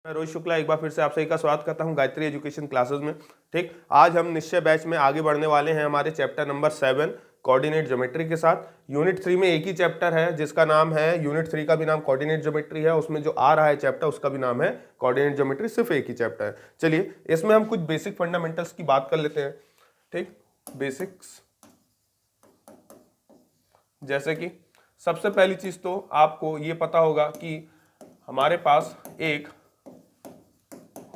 मैं रोहित शुक्ला एक बार फिर से आप सभी का स्वागत करता हूं गायत्री एजुकेशन क्लासेस में। ठीक, आज हम निश्चय बैच में आगे बढ़ने वाले हैं हमारे चैप्टर नंबर 7 कोऑर्डिनेट ज्योमेट्री के साथ। यूनिट 3 में एक ही चैप्टर है जिसका नाम है, यूनिट 3 का भी नाम कोऑर्डिनेट ज्योमेट्री है, उसमें जो आ रहा है चैप्टर उसका भी नाम है कोऑर्डिनेट ज्योमेट्री, सिर्फ एक ही चैप्टर है। चलिए इसमें हम कुछ बेसिक फंडामेंटल्स की बात कर लेते हैं। ठीक, बेसिक्स, जैसे कि सबसे पहली चीज तो आपको ये पता होगा कि हमारे पास एक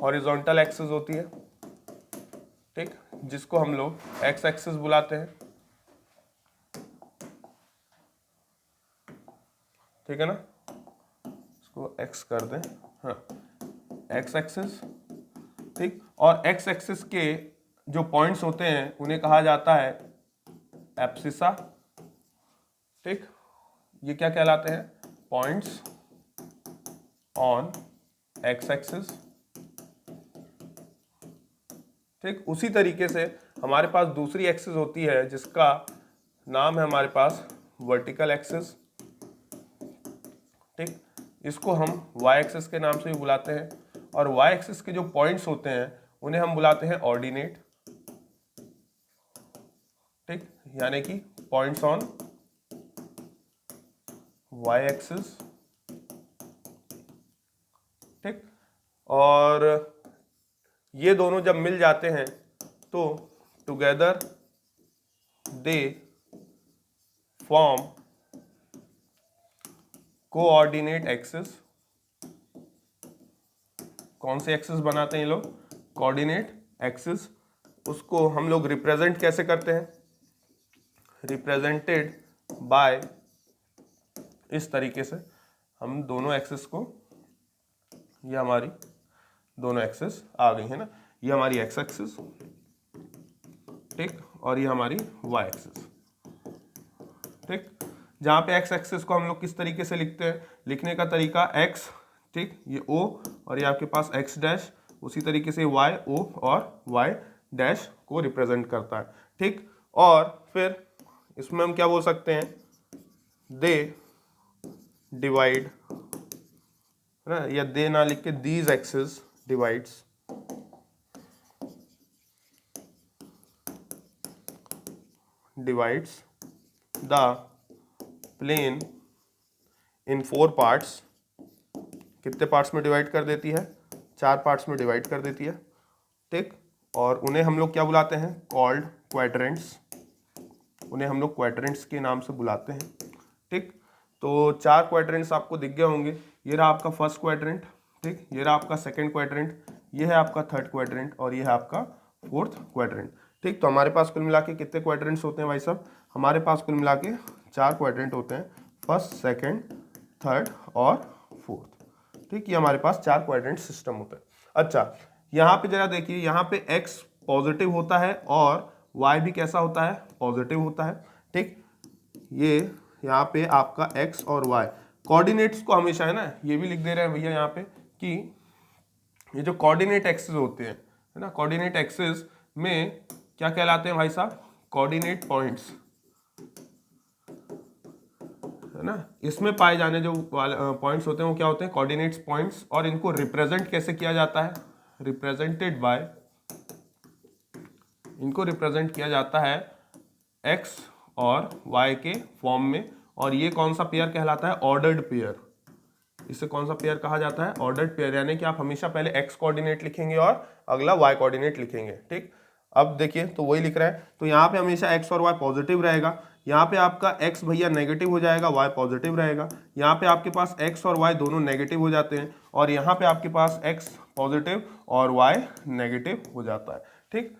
हॉरिजॉन्टल एक्सिस होती है, ठीक, जिसको हम लोग एक्स एक्सिस बुलाते हैं। ठीक है ना, इसको एक्स कर दें, हाँ, एक्स एक्सिस। ठीक, और एक्स एक्सिस के जो पॉइंट्स होते हैं उन्हें कहा जाता है एब्सिसा। ठीक, ये क्या कहलाते हैं? Points on x axis. ठीक, उसी तरीके से हमारे पास दूसरी एक्सिस होती है जिसका नाम है हमारे पास वर्टिकल एक्सिस। ठीक, इसको हम वाई एक्सिस के नाम से भी बुलाते हैं, और वाई एक्सिस के जो पॉइंट्स होते हैं उन्हें हम बुलाते हैं ऑर्डिनेट। ठीक, यानी कि पॉइंट्स ऑन वाई एक्सिस। ठीक, और ये दोनों जब मिल जाते हैं तो together they form coordinate axis. कौन से एक्सिस बनाते हैं ये लोग? Coordinate axis. उसको हम लोग रिप्रेजेंट कैसे करते हैं? रिप्रेजेंटेड बाय, इस तरीके से हम दोनों एक्सिस को, ये हमारी दोनों एक्सिस आ गई है ना, ये हमारी एक्स एक्सिस, ठीक, और ये हमारी वाई एक्सिस। ठीक, जहाँ पे एक्स एक्सिस को हम लोग किस तरीके से लिखते हैं? लिखने का तरीका एक्स, ठीक, ये ओ, और ये आपके पास एक्स डैश, उसी तरीके से वाई ओ और वाई डैश को रिप्रेजेंट करता है। ठीक, और फिर इसमें हम क्या बोल सकते हैं? दे डिवाइड, है ना, या दे ना लिख के these axis divides the plane in 4 parts. कितने पार्ट्स में डिवाइड कर देती है? 4 पार्ट्स में डिवाइड कर देती है। ठीक, और उन्हें हम लोग क्या बुलाते हैं? Called quadrants. उन्हें हम लोग क्वाड्रेंट्स के नाम से बुलाते हैं। ठीक, तो 4 क्वाड्रेंट्स आपको दिख गए होंगे। ये रहा आपका फर्स्ट क्वाड्रेंट, ठीक, ये रहा आपका सेकंड क्वाड्रेंट, ये है आपका थर्ड क्वाड्रेंट, और ये है आपका फोर्थ क्वाड्रेंट। ठीक, तो हमारे पास कुल मिला के कितने क्वाड्रेंट्स होते हैं भाई साहब? हमारे पास कुल मिला के 4 क्वाड्रेंट होते हैं, फर्स्ट, सेकंड, थर्ड और फोर्थ। ठीक, ये हमारे पास 4 क्वाड्रेंट सिस्टम होता है। अच्छा, यहाँ पे जरा देखिए, यहाँ पे x पॉजिटिव होता है और y भी कैसा होता है? पॉजिटिव होता है। ठीक, ये यहाँ पे आपका x और y कोऑर्डिनेट्स को हमेशा, है ना, ये भी लिख दे रहे हैं भैया यहाँ पे कि ये जो कोऑर्डिनेट एक्सिस होते हैं, है ना, कोऑर्डिनेट एक्सिस में क्या कहलाते हैं भाई साहब? कोऑर्डिनेट पॉइंट्स, है ना। इसमें पाए जाने जो पॉइंट्स होते हैं वो क्या होते हैं? Coordinates points. और इनको रिप्रेजेंट कैसे किया जाता है? रिप्रेजेंटेड बाय, इनको रिप्रेजेंट किया जाता है x और y के फॉर्म में। और ये कौन सा पेयर कहलाता है? Ordered pair. इसे कौन सा पेयर कहा जाता है? Ordered pair. यानी कि आप हमेशा पहले x कोऑर्डिनेट लिखेंगे और अगला y कोऑर्डिनेट लिखेंगे। ठीक, अब देखिए तो वही लिख रहा है, तो यहाँ पे हमेशा x और y पॉजिटिव रहेगा। यहाँ पे आपका x भैया नेगेटिव हो जाएगा, y पॉजिटिव रहेगा। यहाँ पे आपके पास x और y दोनों नेगेटिव हो जाते हैं, और यहाँ पे आपके पास x पॉजिटिव और y नेगेटिव हो जाता है। ठीक,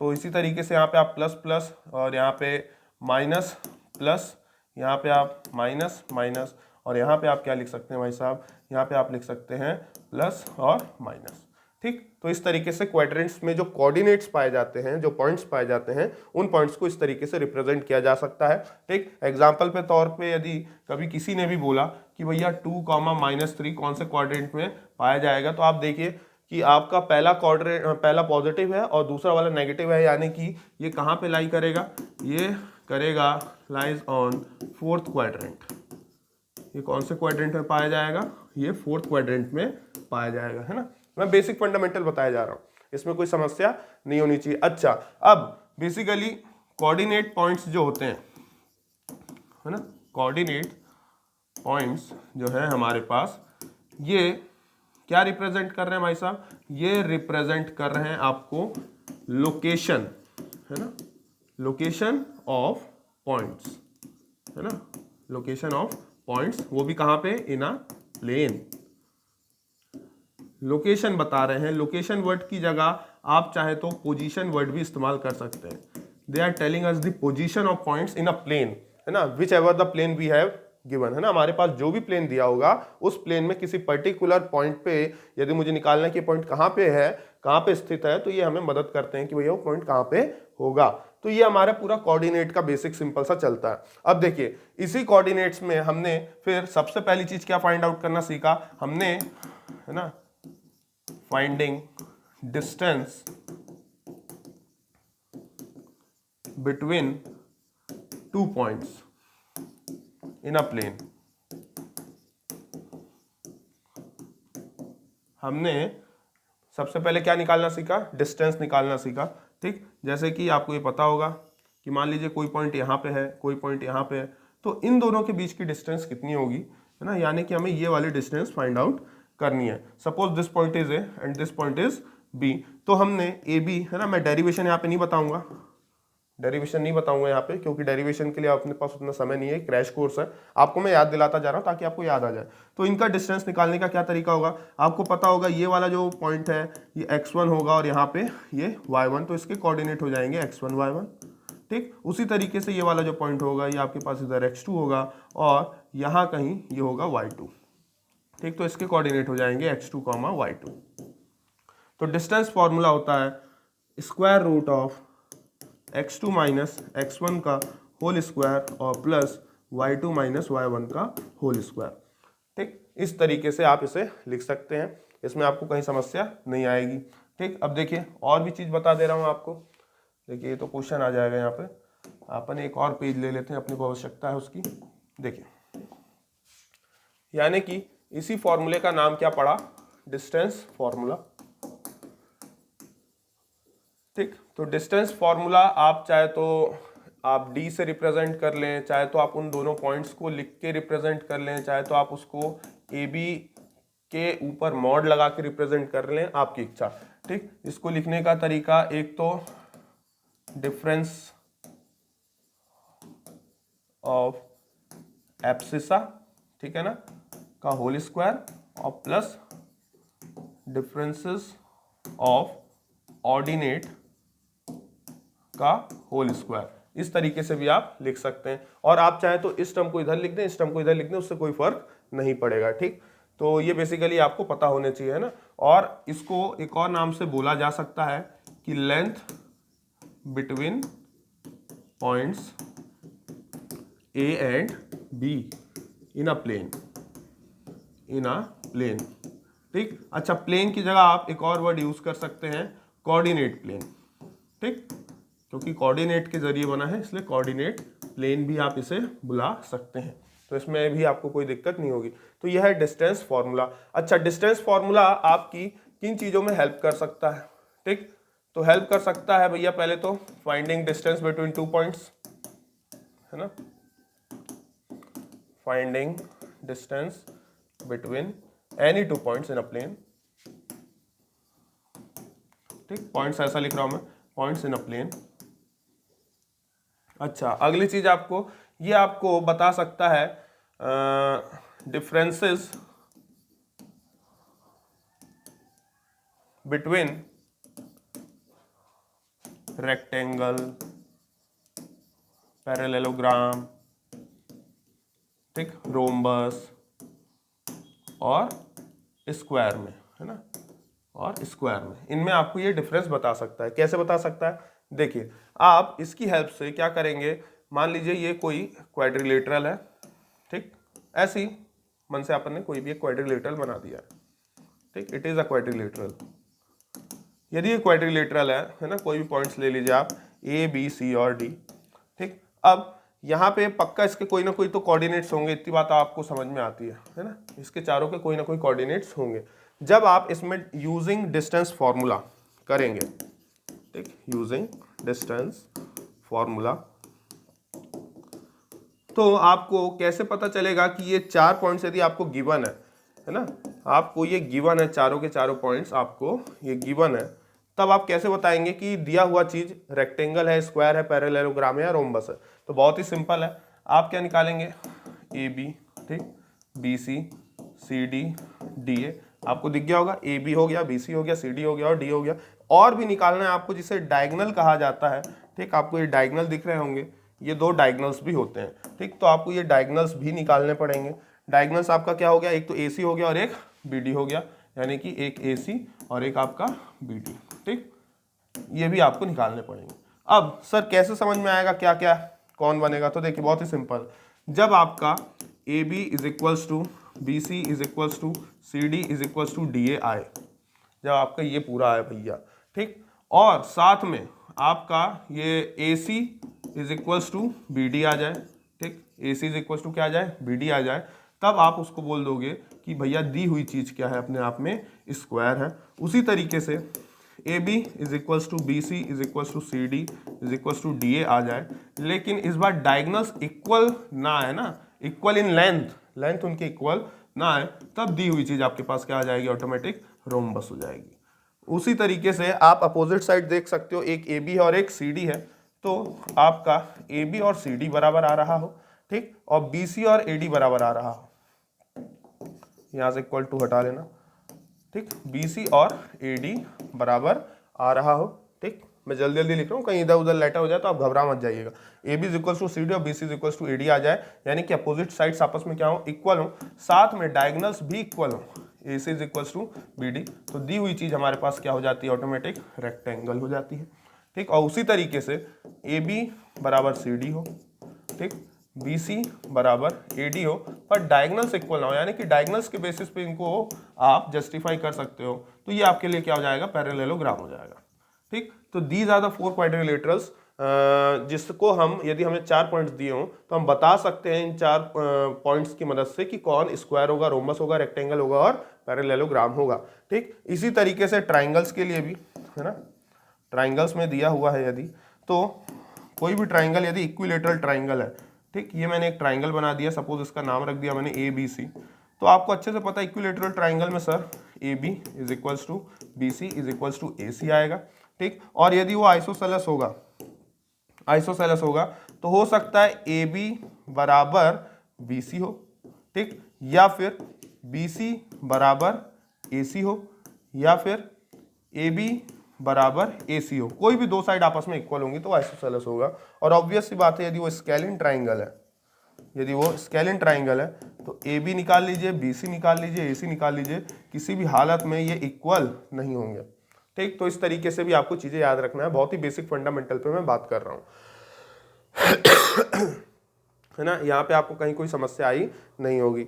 तो इसी तरीके से यहाँ पे आप प्लस प्लस, और यहाँ पे माइनस प्लस, यहाँ पे आप माइनस माइनस, और यहाँ पे आप क्या लिख सकते हैं भाई साहब? यहाँ पे आप लिख सकते हैं प्लस और माइनस। ठीक, तो इस तरीके से क्वाड्रेंट्स में जो कोऑर्डिनेट्स पाए जाते हैं, जो पॉइंट्स पाए जाते हैं, उन पॉइंट्स को इस तरीके से रिप्रेजेंट किया जा सकता है। ठीक, एग्जाम्पल पे तौर पे यदि कभी किसी ने भी बोला कि भैया 2, -3 कौन से क्वाड्रेंट में पाया जाएगा, तो आप देखिए कि आपका पहला क्वाड्रेंट, पहला पॉजिटिव है और दूसरा वाला नेगेटिव है, यानी कि ये कहाँ पे लाई करेगा? ये करेगा लाइज ऑन फोर्थ क्वाड्रेंट। ये कौन से क्वाड्रेंट में पाया जाएगा? ये फोर्थ क्वाड्रेंट में पाया जाएगा, है ना। मैं बेसिक फंडामेंटल बताया जा रहा हूँ, इसमें कोई समस्या नहीं होनी चाहिए। अच्छा, अब बेसिकली कोऑर्डिनेट पॉइंट्स जो होते हैं, है ना, कोऑर्डिनेट पॉइंट्स जो है हमारे पास, ये क्या रिप्रेजेंट कर रहे हैं भाई साहब? ये रिप्रेजेंट कर रहे हैं आपको लोकेशन, है ना, लोकेशन ऑफ पॉइंट्स, है ना, लोकेशन ऑफ पॉइंट्स, वो भी कहाँ पे? इन अ प्लेन। लोकेशन बता रहे हैं। लोकेशन वर्ड की जगह आप चाहे तो पोजीशन वर्ड भी इस्तेमाल कर सकते हैं। They are telling us the position of points in a plane, है ना, whichever the plane we have given, है ना। हमारे पास जो भी प्लेन दिया होगा उस प्लेन में किसी पर्टिकुलर पॉइंट पे यदि मुझे निकालना है कि पॉइंट कहाँ पे है, कहाँ पे स्थित है, तो ये हमें मदद करते हैं कि भैया वो पॉइंट कहाँ पे होगा। तो ये हमारा पूरा कोऑर्डिनेट का बेसिक सिंपल सा चलता है। अब देखिए, इसी कोऑर्डिनेट्स में हमने फिर सबसे पहली चीज क्या फाइंड आउट करना सीखा हमने, है ना, finding distance between two points in a plane. हमने सबसे पहले क्या निकालना सीखा? डिस्टेंस निकालना सीखा, ठीक। जैसे कि आपको ये पता होगा कि मान लीजिए कोई पॉइंट यहाँ पे है, कोई पॉइंट यहाँ पे है, तो इन दोनों के बीच की डिस्टेंस कितनी होगी, है ना, यानी कि हमें ये वाली डिस्टेंस फाइंड आउट करनी है। Suppose this point is A and this point is B, तो हमने ए बी, है ना, मैं डेरिवेशन यहाँ पे नहीं बताऊंगा, डेरिवेशन नहीं बताऊंगा यहाँ पे, क्योंकि डेरिवेशन के लिए अपने पास उतना समय नहीं है, क्रैश कोर्स है, आपको मैं याद दिलाता जा रहा हूँ ताकि आपको याद आ जाए। तो इनका डिस्टेंस निकालने का क्या तरीका होगा? आपको पता होगा ये वाला जो पॉइंट है ये x1 होगा और यहाँ पे ये y1, तो इसके कोऑर्डिनेट हो जाएंगे x1 y1, ठीक। उसी तरीके से ये वाला जो पॉइंट होगा ये आपके पास इधर x2 होगा और यहाँ कहीं ये होगा y2, ठीक। तो इसके कोऑर्डिनेट हो जाएंगे x2, y2। तो डिस्टेंस फॉर्मूला होता है square root of x2 minus x1 का होल स्क्वायर और प्लस y2 माइनस y1 का होल स्क्वायर, ठीक। इस तरीके से आप इसे लिख सकते हैं, इसमें आपको कहीं समस्या नहीं आएगी, ठीक। अब देखिए और भी चीज़ बता दे रहा हूँ आपको। देखिए ये तो क्वेश्चन आ जाएगा यहाँ पे, अपन एक और पेज ले लेते हैं, अपने को आवश्यकता है उसकी। देखिए, यानी कि इसी फॉर्मूले का नाम क्या पड़ा? डिस्टेंस फॉर्मूला, ठीक। तो डिस्टेंस फॉर्मूला आप चाहे तो आप डी से रिप्रेजेंट कर लें, चाहे तो आप उन दोनों पॉइंट्स को लिख के रिप्रेजेंट कर लें, चाहे तो आप उसको ए बी के ऊपर मॉड लगा के रिप्रेजेंट कर लें, आपकी इच्छा, ठीक। इसको लिखने का तरीका एक तो डिफरेंस ऑफ एब्सिसा, ठीक है ना, का होल स्क्वायर और प्लस डिफरेंसेस ऑफ ऑर्डिनेट का होल स्क्वायर, इस तरीके से भी आप लिख सकते हैं। और आप चाहे तो इस टर्म को इधर लिख दें, इस टर्म को इधर लिख दें, उससे कोई फर्क नहीं पड़ेगा, ठीक। तो ये बेसिकली आपको पता होने चाहिए, है ना। और इसको एक और नाम से बोला जा सकता है कि length between points A and B in a plane, in a plane, ठीक। अच्छा, प्लेन की जगह आप एक और वर्ड यूज कर सकते हैं, कोऑर्डिनेट प्लेन, ठीक, क्योंकि कोऑर्डिनेट के जरिए बना है इसलिए कोऑर्डिनेट प्लेन भी आप इसे बुला सकते हैं, तो इसमें भी आपको कोई दिक्कत नहीं होगी। तो यह है डिस्टेंस फॉर्मूला। अच्छा, डिस्टेंस फॉर्मूला आपकी किन चीज़ों में हेल्प कर सकता है, ठीक। तो हेल्प कर सकता है भैया पहले तो finding distance between two points, है ना, finding distance between any two points in a plane, ठीक। पॉइंट्स ऐसा लिख रहा हूं मैं, पॉइंट्स इन अ प्लेन। अच्छा, अगली चीज आपको ये आपको बता सकता है डिफरेंसेस बिटवीन रेक्टेंगल, पैरेललोग्राम, ठीक, रोम्बस और स्क्वायर में, है ना, और स्क्वायर में, इनमें आपको ये डिफरेंस बता सकता है। कैसे बता सकता है? देखिए, आप इसकी हेल्प से क्या करेंगे, मान लीजिए ये कोई क्वाड्रिलेटरल है, ठीक, ऐसे ही मन से अपन ने कोई भी एक क्वाड्रिलेटरल बना दिया है, ठीक, इट इज अ क्वाड्रिलेटरल। यदि ये क्वाड्रिलेटरल है ना, कोई भी पॉइंट्स ले लीजिए आप, ए बी सी और डी, ठीक। अब यहाँ पे पक्का इसके कोई ना कोई तो कोऑर्डिनेट्स होंगे, इतनी बात आपको समझ में आती है ना। इसके चारों के कोई ना कोई कोऑर्डिनेट्स होंगे। जब आप इसमें यूजिंग डिस्टेंस फॉर्मूला करेंगे, ठीक, यूजिंग डिस्टेंस फॉर्मूला, तो आपको कैसे पता चलेगा कि ये 4 पॉइंट्स यदि आपको गिवन है ना, आपको ये गिवन है, चारों के चारों पॉइंट्स आपको ये गिवन है, तब आप कैसे बताएंगे कि दिया हुआ चीज रेक्टेंगल है, स्क्वायर है, पैरेललोग्राम है या रोम्बस है। तो बहुत ही सिंपल है, आप क्या निकालेंगे, ए बी, ठीक, B C, C D, D A, आपको दिख गया होगा, ए बी हो गया, बी सी हो गया, सी डी हो गया और डी हो गया। और भी निकालना है आपको, जिसे डायगोनल कहा जाता है, ठीक, आपको ये डायगोनल दिख रहे होंगे, ये 2 डायगोनल्स भी होते हैं, ठीक, तो आपको ये डायगोनल्स भी निकालने पड़ेंगे। डायगोनल्स आपका क्या हो गया, एक तो ए सी हो गया और एक बी डी हो गया, यानी कि एक ए सी और एक आपका बी डी, ठीक, ये भी आपको निकालने पड़ेंगे। अब सर कैसे समझ में आएगा क्या क्या कौन बनेगा, तो देखिए बहुत ही सिंपल, जब आपका A B is equals to B C is equals to C D is equals to D A आए, जब आपका ये पूरा आए भैया, ठीक, और साथ में आपका ये A C is equals to B D आ जाए, ठीक, A C is equals to क्या आ जाए, बी डी आ जाए, तब आप उसको बोल दोगे कि भैया दी हुई चीज़ क्या है, अपने आप में स्क्वायर है। उसी तरीके से A B is equals to B C is equals to C D is equals to D A आ जाए, लेकिन इस बार डायगोनल्स इक्वल ना है ना, इक्वल इन लेंथ, लेंथ उनकी इक्वल ना है, तब दी हुई चीज़ आपके पास क्या आ जाएगी, ऑटोमेटिक रोम्बस हो जाएगी। उसी तरीके से आप अपोजिट साइड देख सकते हो, एक ए बी है और एक सी डी है, तो आपका ए बी और सी डी बराबर आ रहा हो, ठीक, और बी सी और ए डी बराबर आ रहा हो, यहाँ से इक्वल टू हटा लेना, ठीक, बी सी और ए डी बराबर आ रहा हो, ठीक, मैं जल्दी जल्दी लिख रहा हूँ, कहीं इधर उधर लेटर हो जाए तो आप घबरा मत जाइएगा। A B is equals to C D और B C is equals to A D आ जाए, यानी कि अपोजिट साइड्स आपस में क्या हो, इक्वल हो, साथ में डायगोनल्स भी इक्वल हो, A C is equals to B D, तो दी हुई चीज हमारे पास क्या हो जाती है, ऑटोमेटिक रेक्टेंगल हो जाती है, ठीक। और उसी तरीके से ए बी बराबर सी डी हो, ठीक, बी सी बराबर ए डी हो, पर डायगोनल्स इक्वल ना हो, यानी कि डायगोनल्स के बेसिस पे इनको आप जस्टिफाई कर सकते हो, तो ये आपके लिए क्या हो जाएगा, पैरेललोग्राम हो जाएगा, ठीक। तो दीज आर द 4 क्वाड्रिलेटरल्स, जिसको हम, यदि हमें 4 पॉइंट्स दिए हों तो हम बता सकते हैं इन 4 पॉइंट्स की मदद से कि कौन स्क्वायर होगा, रोम्बस होगा, रेक्टेंगल होगा और पैरेललोग्राम होगा, ठीक। इसी तरीके से ट्राइंगल्स के लिए भी है ना, ट्राइंगल्स में दिया हुआ है, यदि तो कोई भी ट्राइंगल यदि इक्विलेटरल ट्राइंगल है, ठीक, ये मैंने एक ट्राइंगल बना दिया, सपोज इसका नाम रख दिया मैंने ए बी सी, तो आपको अच्छे से पता है इक्विलेटरल ट्राइंगल में sir A B is equals to B C is equals to A C आएगा, ठीक। और यदि वो आइसोसेलेस होगा, आइसोसेलेस होगा तो हो सकता है ए बी बराबर बी सी हो, ठीक, या फिर बी सी बराबर ए सी हो, या फिर ए बी बराबर ए सी हो, कोई भी 2 साइड आपस में इक्वल होंगी तो आइसोसेलेस होगा। और ऑब्वियस सी बात है, यदि वो स्केलिन ट्राइंगल है, यदि वो स्केलिन ट्राइंगल है तो ए बी निकाल लीजिए, बी सी निकाल लीजिए, ए सी निकाल लीजिए, किसी भी हालत में ये इक्वल नहीं होंगे, ठीक। तो इस तरीके से भी आपको चीजें याद रखना है, बहुत ही बेसिक फंडामेंटल पे मैं बात कर रहा हूँ है ना, यहाँ पे आपको कहीं कोई समस्या आई नहीं होगी।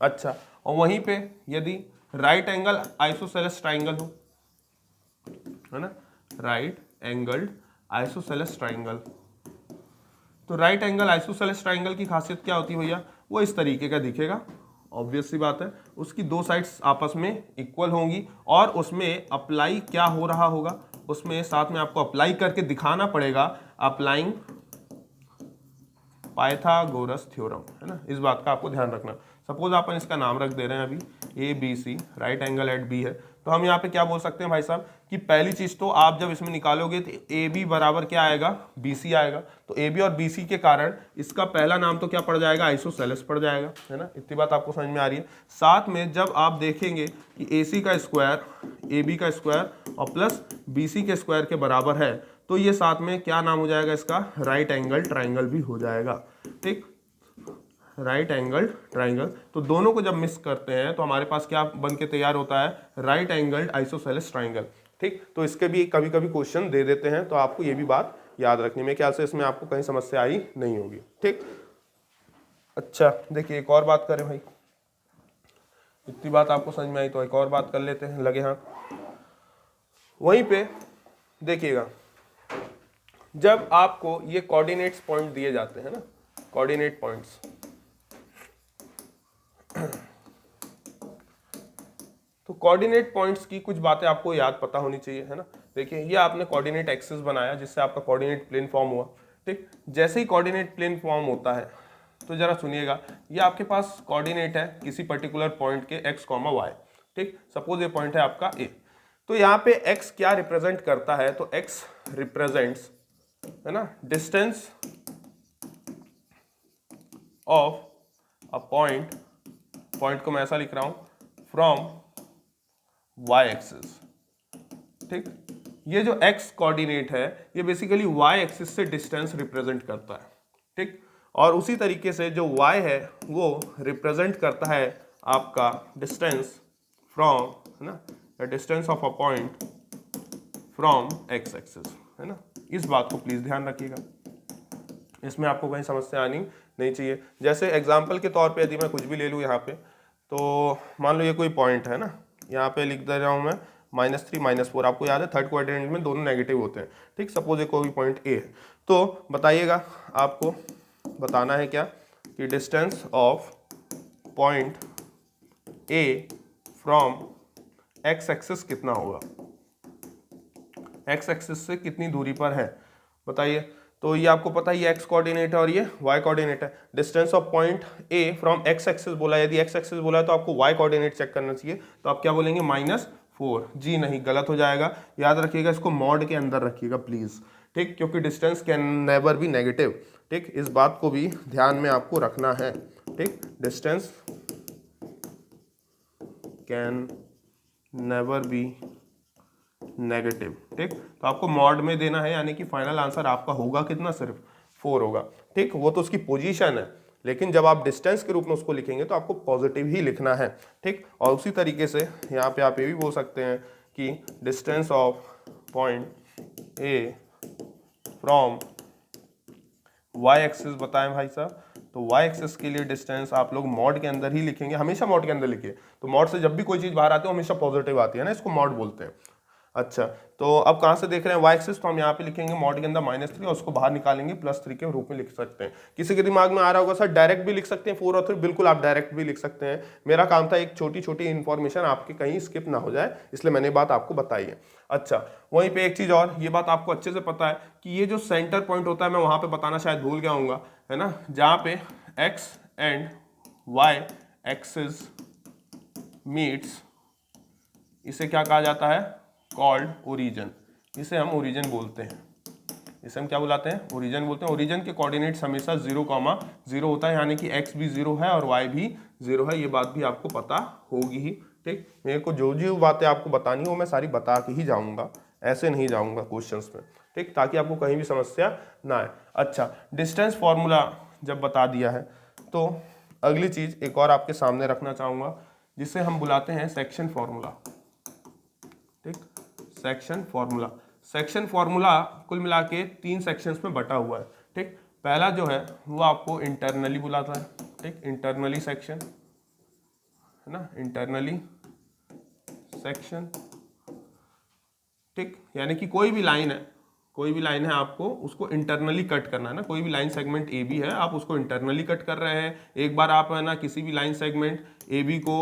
अच्छा, और वहीं पे यदि राइट एंगल आइसोसेलेस ट्राइंगल हो, है ना, राइट एंगल्ड आइसोसेलेस ट्राइंगल, तो राइट एंगल आइसोसेलेस ट्राइंगल की खासियत क्या होती है भैया, वो इस तरीके का दिखेगा, ऑब्वियस सी बात है, उसकी 2 साइड्स आपस में इक्वल होंगी, और उसमें अप्लाई क्या हो रहा होगा, उसमें साथ में आपको अप्लाई करके दिखाना पड़ेगा, अप्लाइंग पाइथागोरस थ्योरम, है ना, इस बात का आपको ध्यान रखना। सपोज अपन इसका नाम रख दे रहे हैं अभी A B C, right angle at B है, तो हम यहाँ पे क्या बोल सकते हैं भाई साहब कि पहली चीज तो आप जब इसमें निकालोगे तो ए बी बराबर क्या आएगा, बी सी आएगा, तो ए बी और बी सी के कारण इसका पहला नाम तो क्या पड़ जाएगा, आइसोसेलेस पड़ जाएगा, है ना, इतनी बात आपको समझ में आ रही है। साथ में जब आप देखेंगे कि ए सी का स्क्वायर ए बी का स्क्वायर और प्लस बी सी के स्क्वायर के बराबर है, तो ये साथ में क्या नाम हो जाएगा इसका, राइट एंगल ट्राइंगल भी हो जाएगा, ठीक, राइट एंगल ट्राइंगल। तो दोनों को जब मिक्स करते हैं तो हमारे पास क्या बन के तैयार होता है, राइट एंगल्ड आइसोसेलेस ट्राइंगल, ठीक। तो इसके भी कभी कभी क्वेश्चन दे देते हैं, तो आपको ये भी बात याद रखनी है, मेरे ख्याल से इसमें आपको कहीं समस्या आई नहीं होगी, ठीक। अच्छा देखिए, एक और बात करें भाई, इतनी बात आपको समझ में आई तो एक और बात कर लेते हैं, लगे हाथ। वहीं पे देखिएगा, जब आपको ये कोऑर्डिनेट्स पॉइंट दिए जाते हैं ना, कोऑर्डिनेट पॉइंट्स, तो कोऑर्डिनेट पॉइंट्स की कुछ बातें आपको याद पता होनी चाहिए, है ना। देखिए ये आपने कोऑर्डिनेट एक्सिस बनाया जिससे आपका कोऑर्डिनेट प्लेन फॉर्म हुआ, ठीक। जैसे ही कोऑर्डिनेट प्लेन फॉर्म होता है तो जरा सुनिएगा, ये आपके पास कोऑर्डिनेट है किसी पर्टिकुलर पॉइंट के x, y, ठीक। सपोज ये पॉइंट है आपका a, तो यहाँ पे x क्या रिप्रेजेंट करता है, तो x रिप्रेजेंट्स, है ना, distance of a point, point को मैं ऐसा लिख रहा हूं, फ्रॉम y एक्सिस, ठीक। ये जो x कोऑर्डिनेट है ये बेसिकली y एक्सिस से डिस्टेंस रिप्रेजेंट करता है, ठीक। और उसी तरीके से जो y है वो रिप्रेजेंट करता है आपका डिस्टेंस फ्रॉम, है ना, distance of a point from x axis, है ना। इस बात को प्लीज ध्यान रखिएगा, इसमें आपको कहीं समस्या आनी नहीं चाहिए। जैसे एग्जाम्पल के तौर पे यदि मैं कुछ भी ले लूँ यहाँ पे, तो मान लो ये कोई पॉइंट है ना, यहाँ पे लिख दे रहा हूँ मैं -3 -4, आपको याद है थर्ड क्वाड्रेंट में दोनों नेगेटिव होते हैं, ठीक। सपोज ये कोई पॉइंट ए है, तो बताइएगा आपको बताना है क्या कि distance of point A from x axis कितना होगा, x एक्सिस से कितनी दूरी पर है बताइए। तो ये आपको पता है ये x कोऑर्डिनेट है और ये y कोऑर्डिनेट है। Distance of point a from x axis बोला, यदि x एक्सिस बोला है तो आपको y कोऑर्डिनेट चेक करना चाहिए, तो आप क्या बोलेंगे -4। जी नहीं, गलत हो जाएगा। याद रखिएगा इसको मॉड के अंदर रखिएगा प्लीज, ठीक, क्योंकि distance can never be negative, ठीक। इस बात को भी ध्यान में आपको रखना है, ठीक। Distance can never be negative, ठीक। तो आपको मॉड में देना है, यानी कि फाइनल आंसर आपका होगा कितना, सिर्फ 4 होगा, ठीक। वो तो उसकी पोजीशन है, लेकिन जब आप डिस्टेंस के रूप में उसको लिखेंगे तो आपको पॉजिटिव ही लिखना है, ठीक। और उसी तरीके से यहाँ पे आप ये भी बोल सकते हैं कि distance of point A from y axis बताएं भाई साहब, तो y एक्सिस के लिए डिस्टेंस आप लोग मॉड के अंदर ही लिखेंगे, हमेशा मॉड के अंदर लिखिए। तो मॉड से जब भी कोई चीज बाहर आती है हमेशा पॉजिटिव आती है ना, इसको मॉड बोलते हैं। अच्छा, तो अब कहाँ से देख रहे हैं y एक्सिस, तो हम यहाँ पे लिखेंगे मॉड के अंदर -3 और उसको बाहर निकालेंगे +3 के रूप में लिख सकते हैं। किसी के दिमाग में आ रहा होगा सर डायरेक्ट भी लिख सकते हैं 4 और 3, बिल्कुल आप डायरेक्ट भी लिख सकते हैं। मेरा काम था एक छोटी छोटी इन्फॉर्मेशन आपके कहीं स्किप ना हो जाए, इसलिए मैंने बात आपको बताई है। अच्छा, वहीं पे एक चीज और, ये बात आपको अच्छे से पता है कि ये जो सेंटर पॉइंट होता है, मैं वहां पे बताना शायद भूल गया हूँ, है ना, जहाँ पे x and y axis meets, इसे क्या कहा जाता है, कॉल्ड ओरिजिन। इसे हम ओरिजिन बोलते हैं, इसे हम क्या बुलाते हैं, ओरिजिन बोलते हैं। ओरिजिन के कोऑर्डिनेट्स हमेशा 0,0 होता है, यानी कि x भी 0 है और y भी 0 है। ये बात भी आपको पता होगी ही, ठीक। मेरे को जो जो बातें आपको बतानी हो मैं सारी बता के ही जाऊंगा, ऐसे नहीं जाऊंगा क्वेश्चंस में, ठीक, ताकि आपको कहीं भी समस्या ना आए। अच्छा, डिस्टेंस फॉर्मूला जब बता दिया है तो अगली चीज एक और आपके सामने रखना चाहूंगा, जिसे हम बुलाते हैं सेक्शन फॉर्मूला, ठीक। सेक्शन फॉर्मूला, सेक्शन फॉर्मूला कुल मिला के 3 सेक्शंस में बटा हुआ है, ठीक। पहला जो है वो आपको इंटरनली बुलाता है, ठीक, इंटरनली सेक्शन, है ना, इंटरनली सेक्शन, ठीक। यानी कि कोई भी लाइन है, कोई भी लाइन है आपको उसको इंटरनली कट करना है ना, कोई भी लाइन सेगमेंट ए बी है आप उसको इंटरनली कट कर रहे हैं। एक बार आप है ना किसी भी लाइन सेगमेंट ए बी को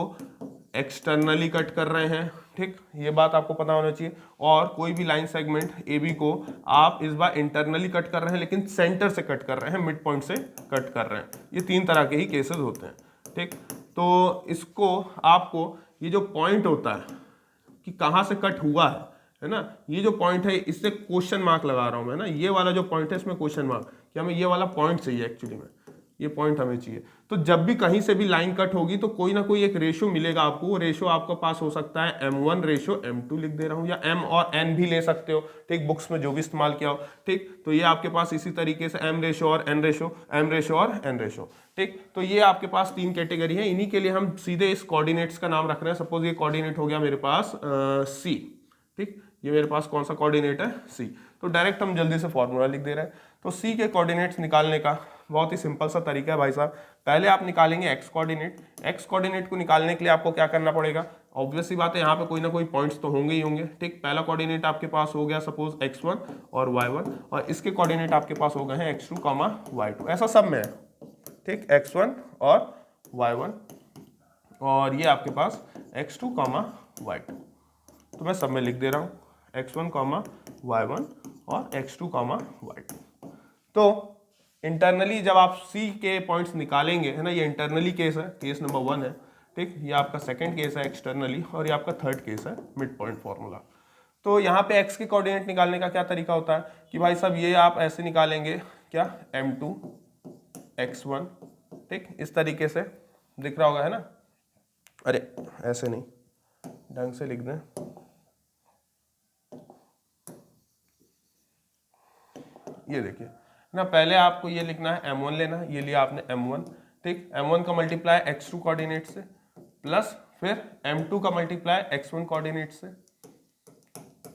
एक्सटर्नली कट कर रहे हैं, ठीक, ये बात आपको पता होना चाहिए। और कोई भी लाइन सेगमेंट ए बी को आप इस बार इंटरनली कट कर रहे हैं लेकिन सेंटर से कट कर रहे हैं, मिड पॉइंट से कट कर रहे हैं। ये 3 तरह के ही केसेस होते हैं, ठीक। तो इसको आपको ये जो पॉइंट होता है कि कहाँ से कट हुआ है ना, ये जो पॉइंट है इससे क्वेश्चन मार्क लगा रहा हूं मैं ना, ये वाला जो पॉइंट है इसमें क्वेश्चन मार्क, कि हमें ये वाला पॉइंट चाहिए, एक्चुअली में ये पॉइंट हमें चाहिए। तो जब भी कहीं से भी लाइन कट होगी तो कोई ना कोई एक रेशियो मिलेगा आपको, वो रेशियो आपके पास हो सकता है m1 रेशियो m2 लिख दे रहा हूं, या m और n भी ले सकते हो, ठीक, बुक्स में जो भी इस्तेमाल किया हो, ठीक। तो ये आपके पास इसी तरीके से m रेशियो और n रेशियो, m रेशियो और n रेशियो, ठीक। तो ये आपके पास 3 कैटेगरी है, इन्हीं के लिए हम सीधे इस कोऑर्डिनेट्स का नाम रख रहे हैं। सपोज ये कोऑर्डिनेट हो गया मेरे पास c, ठीक, ये मेरे पास कौन सा कोऑर्डिनेट है, c। तो डायरेक्ट हम जल्दी से फॉर्मूला लिख दे रहे हैं। तो c के कोऑर्डिनेट्स निकालने का बहुत ही सिंपल सा तरीका है भाई साहब। पहले आप निकालेंगे x कोऑर्डिनेट, x कोऑर्डिनेट को निकालने के लिए आपको क्या करना पड़ेगा, ऑब्वियसली बात है, यहाँ पे कोई ना कोई पॉइंट्स तो होंगे ही होंगे। ठीक, पहला कोऑर्डिनेट आपके पास हो गया सपोज x1 और y1, और इसके कोऑर्डिनेट आपके पास हो गए हैं x2, y2, ऐसा सब में है। ठीक, x1 और y1, और ये आपके पास x2, y2, तो मैं सब में लिख दे रहा हूँ x1, y1 और x2, y2। तो इंटरनली जब आप C के पॉइंट्स निकालेंगे, है ना, ये इंटरनली केस है, केस नंबर 1 है। ठीक, ये आपका सेकंड केस है एक्सटर्नली, और ये आपका थर्ड केस है मिड पॉइंट फॉर्मूला। तो यहाँ पे x के कोऑर्डिनेट निकालने का क्या तरीका होता है कि भाई साहब ये आप ऐसे निकालेंगे, क्या, m2 x1, ठीक, इस तरीके से दिख रहा होगा, है ना, अरे ऐसे नहीं, ढंग से लिख दें, ये देखिए ना, पहले आपको ये लिखना है m1 लेना है, ये लिया आपने m1, ठीक, m1 का मल्टीप्लाई x2 कोऑर्डिनेट से, प्लस फिर m2 का मल्टीप्लाई x1 कोऑर्डिनेट से,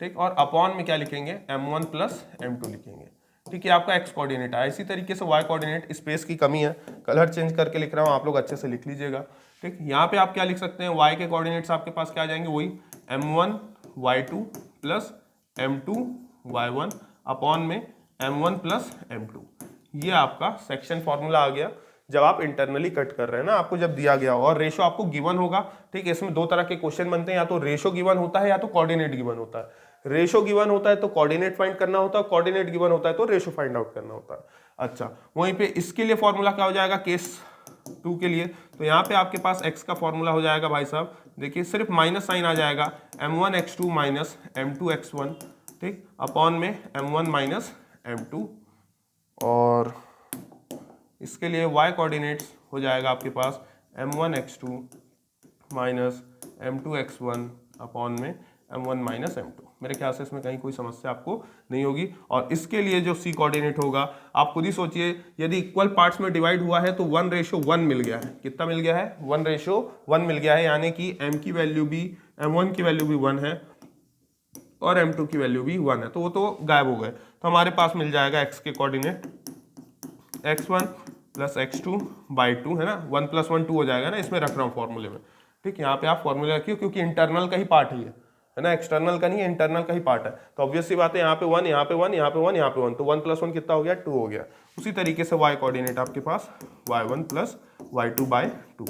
ठीक, और अपॉन में क्या लिखेंगे, m1 प्लस m2 लिखेंगे। ठीक है, आपका x कोऑर्डिनेट है। इसी तरीके से y कोऑर्डिनेट, स्पेस की कमी है, कलर चेंज करके लिख रहा हूँ, आप लोग अच्छे से लिख लीजिएगा। ठीक, यहाँ पे आप क्या लिख सकते हैं, y के कोऑर्डिनेट्स आपके पास क्या आ जाएंगे, वही m1 y2 plus m2 y1 upon में m1 प्लस m2। ये आपका सेक्शन फॉर्मूला आ गया जब आप इंटरनली कट कर रहे हैं ना, आपको जब दिया गया हो और रेशो आपको गिवन होगा। ठीक है, इसमें दो तरह के क्वेश्चन बनते हैं, या तो रेशो गिवन होता है या तो कोऑर्डिनेट गिवन होता है। रेशो गिवन होता है तो कोऑर्डिनेट फाइंड करना होता है, कोऑर्डिनेट गिवन होता है तो रेशो फाइंड आउट करना होता है। अच्छा, वहीं पे इसके लिए फॉर्मूला क्या हो जाएगा केस 2 के लिए, तो यहाँ पे आपके पास x का फॉर्मूला हो जाएगा भाई साहब, देखिए सिर्फ माइनस साइन आ जाएगा, m1 x2 minus m2 x1, ठीक, अपॉन में m1 माइनस m2, और इसके लिए y कोऑर्डिनेट्स हो जाएगा आपके पास m1 x2 minus m2 x1 upon में m1 माइनस m2। मेरे ख्याल से इसमें कहीं कोई समस्या आपको नहीं होगी। और इसके लिए जो c कोऑर्डिनेट होगा, आप खुद ही सोचिए, यदि इक्वल पार्ट्स में डिवाइड हुआ है तो 1:1 मिल गया है। कितना मिल गया है, 1:1 मिल गया है, यानी कि m की वैल्यू भी, m1 की वैल्यू भी 1 है और m2 की वैल्यू भी 1 है, तो वो तो गायब हो गए। तो हमारे पास मिल जाएगा x के coordinate x1 plus x2 by 2, है ना, 1 + 1 2 हो जाएगा ना, इसमें रख रहा हूँ फॉर्मूले में। ठीक, यहाँ पे आप फॉर्मूले रखिए क्योंकि इंटरनल का ही पार्ट ही है ना, एक्सटर्नल का नहीं है, इंटरनल का ही पार्ट है। तो ऑब्वियस सी बात है, यहाँ पे 1, यहाँ पे 1, यहाँ पे 1, यहाँ पे 1, तो 1 + 1 कितना हो गया, 2 हो गया। उसी तरीके से y कोऑर्डिनेट आपके पास y1 प्लस y2 बाई 2।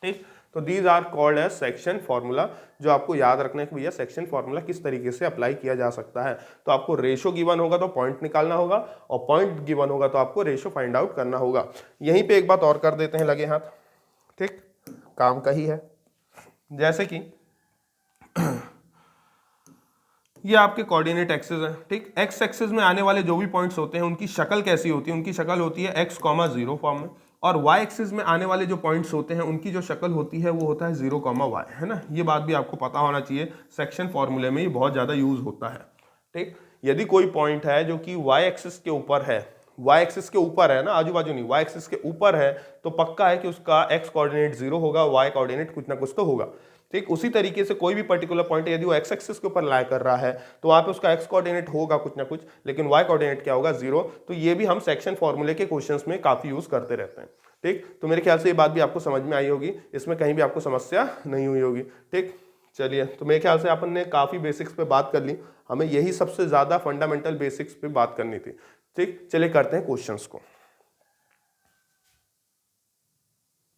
ठीक, तो these are called as section formula, जो आपको याद रखना है कि भैया सेक्शन फॉर्मूला किस तरीके से अप्लाई किया जा सकता है। तो आपको रेशो गिवन होगा तो पॉइंट निकालना होगा, और पॉइंट गिवन होगा तो आपको रेशो फाइंड आउट करना होगा। यहीं पे एक बात और कर देते हैं लगे हाथ, ठीक, काम का ही है, जैसे कि ये आपके कोऑर्डिनेट एक्सिस है। ठीक, एक्स एक्सिस में आने वाले जो भी पॉइंट्स होते हैं उनकी शक्ल कैसी होती है, उनकी शक्ल होती है x, 0 फॉर्म में, और y एक्सिस में आने वाले जो पॉइंट्स होते हैं उनकी जो शक्ल होती है वो होता है 0, y, है ना। ये बात भी आपको पता होना चाहिए, सेक्शन फॉर्मूले में ये बहुत ज़्यादा यूज होता है। ठीक, यदि कोई पॉइंट है जो कि y एक्सिस के ऊपर है, y एक्सिस के ऊपर है ना, आजू बाजू नहीं, y एक्सिस के ऊपर है, तो पक्का है कि उसका x कोऑर्डिनेट 0 होगा, y कोऑर्डिनेट कुछ ना कुछ तो होगा। ठीक, उसी तरीके से कोई भी पर्टिकुलर पॉइंट यदि वो x एक्सिस के ऊपर लाई कर रहा है तो वहां पे उसका x कोऑर्डिनेट होगा कुछ ना कुछ, लेकिन y कोऑर्डिनेट क्या होगा, 0। तो ये भी हम सेक्शन फॉर्मूले के क्वेश्चंस में काफी यूज करते रहते हैं। ठीक, तो मेरे ख्याल से ये बात भी आपको समझ में आई होगी, इसमें कहीं भी आपको समस्या नहीं हुई होगी। ठीक, चलिए, तो मेरे ख्याल से अपन ने काफी बेसिक्स पे बात कर ली, हमें यही सबसे ज्यादा फंडामेंटल बेसिक्स पे बात करनी थी। ठीक, चलिए करते हैं क्वेश्चंस को।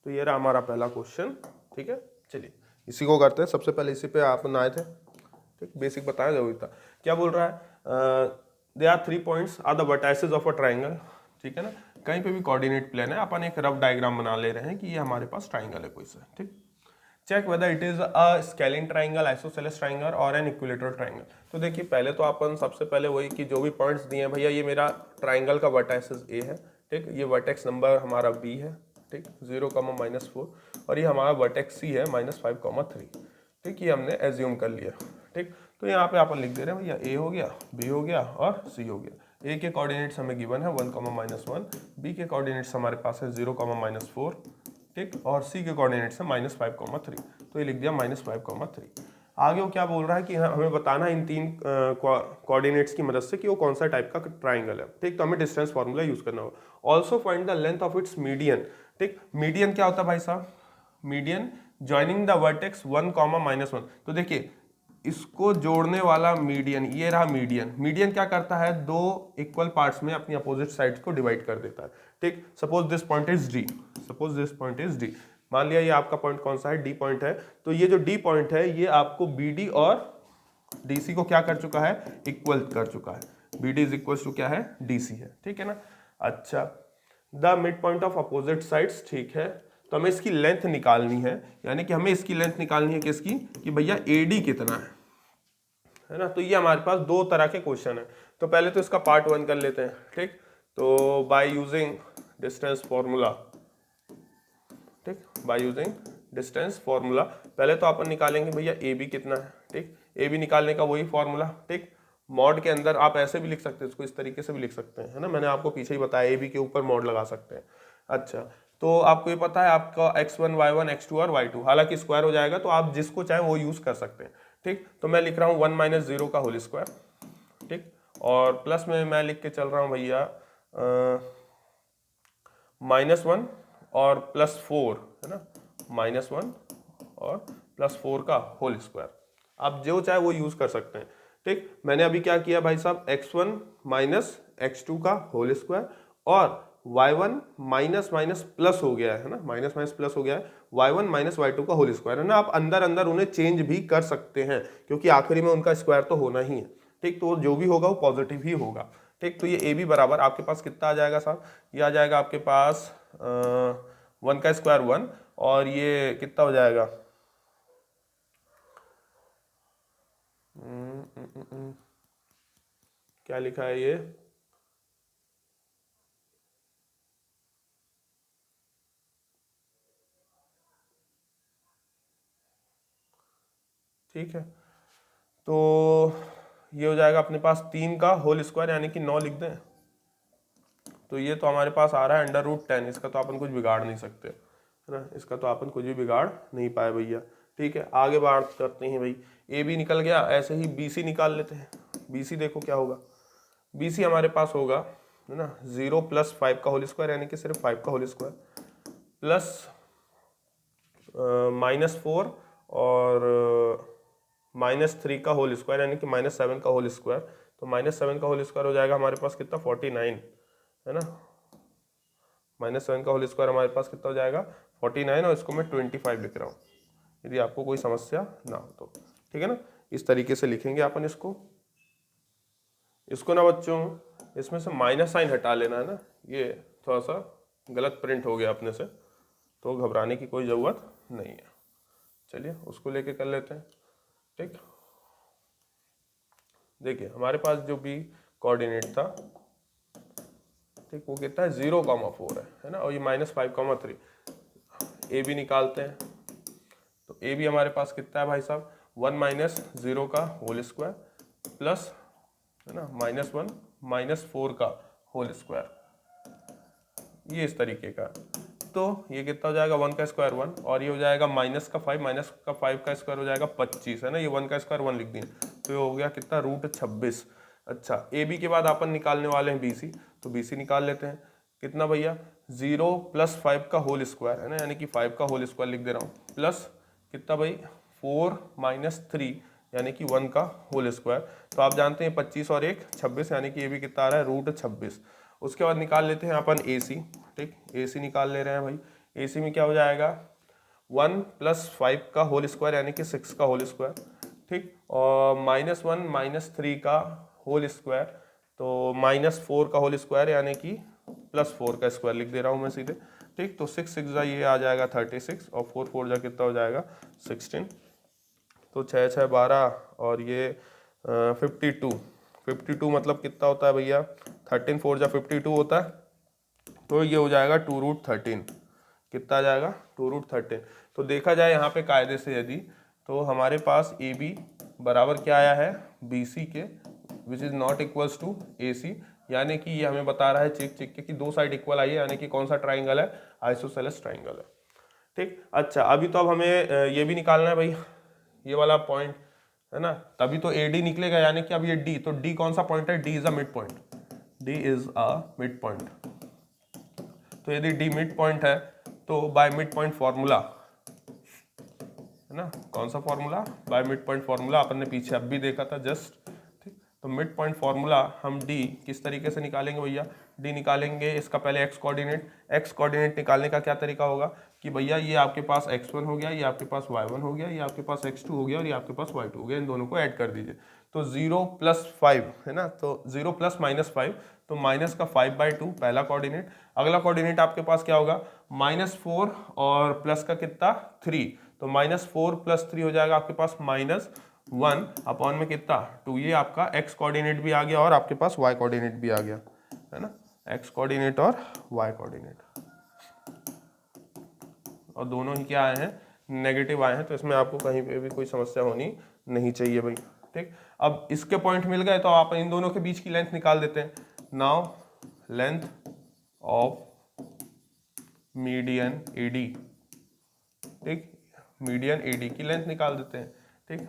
तो ये रहा हमारा पहला क्वेश्चन। ठीक है, चलिए इसी को करते हैं। सबसे पहले इसी पे आप आए थे, ठीक, बेसिक बताया जरूरी था। क्या बोल रहा है, they are 3 points are the vertices of a triangle. ठीक है ना, कहीं पे भी कोऑर्डिनेट प्लेन है, अपन एक रफ डायग्राम बना ले रहे हैं कि ये हमारे पास ट्राइंगल है कोई सा। ठीक, check whether it is a scalene triangle, isosceles triangle और एन इक्विलेटरल ट्राइंगल। तो देखिए, पहले तो अपन सबसे पहले वही कि जो भी पॉइंट्स दिए हैं भैया, ये मेरा ट्राइंगल का वर्टाइसेस ए है। ठीक, ये वर्टेक्स नंबर हमारा बी है, ठीक, 0, -4, और ये हमारा वर्टेक्स सी है -5, 3। ठीक, ये हमने एज्यूम कर लिया। ठीक, तो यहाँ पे अपन लिख दे रहे हैं भैया, ए हो गया, बी हो गया और सी हो गया। ए के कोऑर्डिनेट्स हमें गिवन है 1, -1, बी के कोऑर्डिनेट्स हमारे पास है 0, -4, ठीक, और सी के कोऑर्डिनेट्स है -5, 3। तो ये लिख दिया -5, 3। आगे वो क्या बोल रहा है कि हमें बताना है इन 3 कोऑर्डिनेट्स की मदद से कि वो कौन सा टाइप का ट्राइंगल है। ठीक, तो हमें डिस्टेंस फार्मूला यूज करना होगा। Also find the length of its median. ठीक, मीडियन क्या होता है भाई साहब, मीडियन ज्वाइनिंग द वर्टेक्स 1, -1। तो देखिए इसको जोड़ने वाला मीडियन, ये रहा मीडियन। मीडियन क्या करता है, दो इक्वल पार्ट्स में अपनी अपोजिट साइड्स को डिवाइड कर देता है। ठीक, suppose this point is D, suppose this point is D, मान लिया ये आपका पॉइंट कौन सा है, डी पॉइंट है। तो ये जो डी पॉइंट है ये आपको बीडी और डीसी को क्या कर चुका है, इक्वल कर चुका है। बीडी इज इक्वल टू क्या है, डीसी है। ठीक है ना। अच्छा, the mid point of opposite sides, ठीक है। तो हमें इसकी लेंथ निकालनी है, यानी कि हमें इसकी लेंथ निकालनी है किसकी, कि भैया एडी कितना है ना। तो ये हमारे पास दो तरह के क्वेश्चन है। तो पहले तो इसका पार्ट 1 कर लेते हैं। ठीक, तो बाय यूजिंग डिस्टेंस फॉर्मूला, ठीक, बाय यूजिंग डिस्टेंस फॉर्मूला पहले तो अपन निकालेंगे भैया ए बी कितना है। ठीक, ए बी निकालने का वही फॉर्मूला। ठीक, मॉड के अंदर आप ऐसे भी लिख सकते हैं, इसको इस तरीके से भी लिख सकते हैं, है ना। मैंने आपको पीछे ही बताया ए बी के ऊपर मॉड लगा सकते हैं। अच्छा, तो आपको ये पता है आपका x1 y1 x2 और y2, हालांकि स्क्वायर हो जाएगा तो आप जिसको चाहे वो यूज कर सकते हैं। ठीक, तो मैं लिख रहा हूँ 1 - 0 का होल स्क्वायर। ठीक, और प्लस में मैं लिख के चल रहा हूँ भैया -1 और +4, है ना, -1 और +4 का होल स्क्वायर। आप जो चाहे वो यूज कर सकते हैं। ठीक, मैंने अभी क्या किया भाई साहब, x1 - x2 का होल स्क्वायर और y1 माइनस प्लस हो गया है ना, माइनस प्लस हो गया है, y1 - y2 का होल स्क्वायर, है ना। आप अंदर अंदर उन्हें चेंज भी कर सकते हैं क्योंकि आखिरी में उनका स्क्वायर तो होना ही है। ठीक, तो जो भी होगा वो पॉजिटिव ही होगा। ठीक, तो ये ए बी बराबर आपके पास कितना आ जाएगा साहब, ये आ जाएगा आपके पास 1 का स्क्वायर 1 और ये कितना हो जाएगा, क्या लिखा है ये, ठीक है। तो ये हो जाएगा अपने पास 3 का होल स्क्वायर यानी कि 9 लिख दें। तो ये तो हमारे पास आ रहा है √10, इसका तो अपन कुछ बिगाड़ नहीं सकते, है ना, इसका तो अपन कुछ भी बिगाड़ नहीं पाए भैया। ठीक है, आगे बात करते हैं भाई। ए बी निकल गया, ऐसे ही बी सी निकाल लेते हैं। बी सी देखो क्या होगा, बी सी हमारे पास होगा, है ना, 0 + 5 का होल स्क्वायर यानी कि सिर्फ 5 का होल स्क्वायर प्लस -4 और -3 का होल स्क्वायर यानी कि -7 का होल स्क्वायर। तो -7 का होल स्क्वायर हो जाएगा हमारे पास कितना, 49, है ना। -7 का होल स्क्वायर हमारे पास कितना हो जाएगा, 49, और इसको मैं 25 लिख रहा हूँ, यदि आपको कोई समस्या ना हो तो। ठीक है ना, इस तरीके से लिखेंगे अपन इसको। इसको ना बच्चों, इसमें से माइनस साइन हटा लेना, है ना, ये थोड़ा सा गलत प्रिंट हो गया अपने से, तो घबराने की कोई ज़रूरत नहीं है। चलिए उसको लेके कर लेते हैं। ठीक, देखिए हमारे पास जो भी कोऑर्डिनेट था, ठीक, वो कितना है, 0,4 है ना, और ये -5,3। ए बी निकालते हैं। तो ए बी हमारे पास कितना है भाई साहब, 1 - 0 का होल स्क्वायर प्लस, है ना, -1 - 4 का होल स्क्वायर, ये इस तरीके का। तो ये कितना हो जाएगा, 1 का स्क्वायर 1 और ये हो जाएगा -5 का स्क्वायर हो जाएगा 25, है ना, ये 1 का स्क्वायर 1 लिख दिए, तो ये हो गया कितना, √26। अच्छा, ए बी के बाद अपन निकालने वाले हैं बी सी, तो बी सी निकाल लेते हैं। कितना भैया, 0 + 5 का होल स्क्वायर, है ना, यानी कि 5 का होल स्क्वायर लिख दे रहा हूँ, प्लस कितना भाई, 4 - 3 यानी कि 1 का होल स्क्वायर। तो आप जानते हैं 25 और 1 26, यानी कि ये भी कितना आ रहा है, √26। उसके बाद निकाल लेते हैं अपन ए सी। ठीक, ए सी निकाल ले रहे हैं भाई। ए सी में क्या हो जाएगा, 1 + 5 का होल स्क्वायर यानी कि 6 का होल स्क्वायर। ठीक, और -1 - 3 का होल स्क्वायर, तो -4 का होल स्क्वायर यानी कि +4 का स्क्वायर लिख दे रहा हूँ मैं सीधे। ठीक, तो 6 6 जा ये आ जाएगा 36 और 4 4 जा कितना हो जाएगा 16, तो 6 6 12 और ये 52 मतलब कितना होता है भैया, 13 4 जा 52 होता है, तो ये हो जाएगा 2√13। कितना आ जाएगा, 2√13। तो देखा जाए यहाँ पे कायदे से यदि, तो हमारे पास ए बी बराबर क्या आया है, बी सी के, which is not equals to A C, यानी कि ये हमें बता रहा है चिक चिक के कि दो साइड इक्वल आई है, यानी कि कौन सा ट्राइंगल है, आइसोसेलेस ट्राइंगल है। ठीक, अच्छा अभी तो अब हमें ये भी निकालना है भाई, ये वाला पॉइंट, है ना, तभी तो ए डी निकलेगा, यानी कि अब ये डी, तो डी कौन सा पॉइंट है, D is a mid point, D is a mid point. तो यदि डी मिड पॉइंट है तो बाय मिड पॉइंट फॉर्मूला है ना। कौन सा formula? By mid point formula, अपन ने पीछे अब भी देखा था जस्ट, ठीक। तो मिड पॉइंट फॉर्मूला हम डी किस तरीके से निकालेंगे भैया? डी निकालेंगे इसका पहले एक्स कोऑर्डिनेट निकालने का क्या तरीका होगा कि भैया ये आपके पास x1 हो गया, ये आपके पास y1 हो गया, ये आपके पास x2 हो गया और ये आपके पास y2 हो गया, इन दोनों को ऐड कर दीजिए। तो 0 + 5 है ना, तो 0 + -5, तो माइनस का 5/2 पहला कोऑर्डिनेट। अगला कोऑर्डिनेट आपके पास क्या होगा? -4 और प्लस का कितना? 3, तो -4 + 3 हो जाएगा आपके पास -1 अपॉन में कितना? 2। ये आपका x कोऑर्डिनेट भी आ गया और आपके पास y कोऑर्डिनेट भी आ गया, है ना, x कोऑर्डिनेट और y कोऑर्डिनेट, और दोनों ही क्या आए हैं? नेगेटिव आए हैं। तो इसमें आपको कहीं पे भी कोई समस्या होनी नहीं चाहिए भाई, ठीक। अब इसके पॉइंट मिल गए तो आप इन दोनों के बीच की लेंथ निकाल देते हैं। Now length of median AD, ठीक, मीडियन AD की लेंथ निकाल देते हैं, ठीक।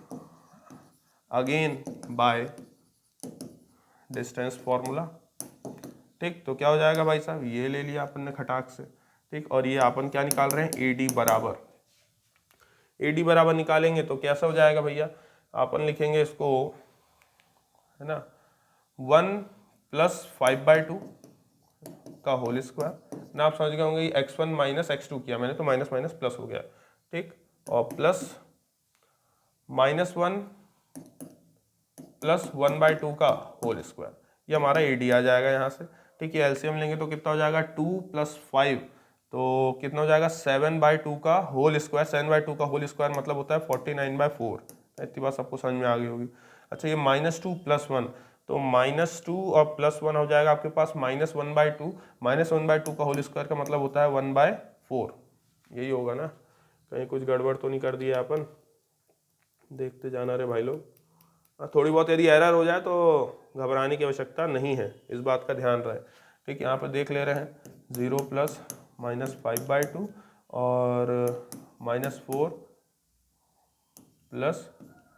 अगेन बाय डिस्टेंस फॉर्मूला, ठीक। तो क्या हो जाएगा भाई साहब? ये ले लिया अपन ने खटाक से, ठीक। और ये अपन क्या निकाल रहे हैं? AD बराबर निकालेंगे तो कैसा हो जाएगा भैया? अपन लिखेंगे इसको, है ना, 1 + 5/2 का होल स्क्वायर ना। आप समझ गए होंगे x1 - x2 किया मैंने, तो माइनस माइनस प्लस हो गया, ठीक। और प्लस -1 + 1/2 का होल स्क्वायर, ये हमारा AD आ जाएगा यहाँ से, ठीक है। एलसीएम लेंगे तो कितना हो जाएगा? 2 + 5, तो कितना हो जाएगा? 7/2 का होल स्क्वायर। 7/2 का होल स्क्वायर मतलब होता है 49/4। इतनी बात सबको समझ में आ गई होगी। अच्छा, ये -2 + 1, तो -2 और +1 हो जाएगा आपके पास -1/2। -1/2 का होल स्क्वायर का मतलब होता है 1/4, यही होगा ना। कहीं कुछ गड़बड़ तो नहीं कर दिया अपन? देखते जाना रे भाई लोग। थोड़ी बहुत यदि एरर हो जाए तो घबराने की आवश्यकता नहीं है, इस बात का ध्यान रहे, ठीक। यहाँ पर देख ले रहे हैं 0 + -5/2 और -4 +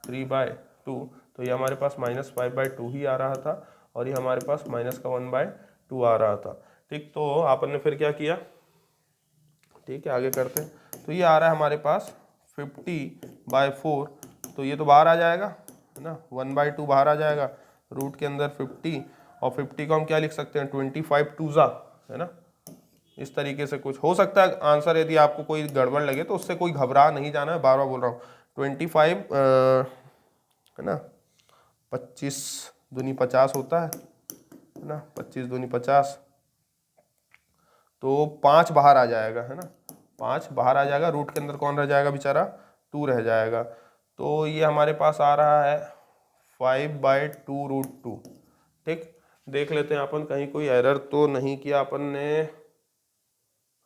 3/2, तो ये हमारे पास -5/2 ही आ रहा था और ये हमारे पास -1/2 आ रहा था, ठीक। तो आपन ने फिर क्या किया? ठीक है, आगे करते हैं। तो ये आ रहा है हमारे पास 50/4, तो ये तो बाहर आ जाएगा, है ना, 1/2 बाहर आ जाएगा, रूट के अंदर 50, और 50 को हम क्या लिख सकते हैं? 25 2 है ना। इस तरीके से कुछ हो सकता है आंसर, यदि आपको कोई गड़बड़ लगे तो उससे कोई घबरा नहीं जाना है, बार बार बोल रहा हूँ। 25 है ना, 25 दूनी 50 होता है ना, 25 दूनी 50, तो 5 बाहर आ जाएगा, है ना, 5 बाहर आ जाएगा। रूट के अंदर कौन रह जाएगा बेचारा? 2 रह जाएगा। तो ये हमारे पास आ रहा है 5/2√2, ठीक। देख लेते हैं अपन कहीं कोई एरर तो नहीं किया अपन ने।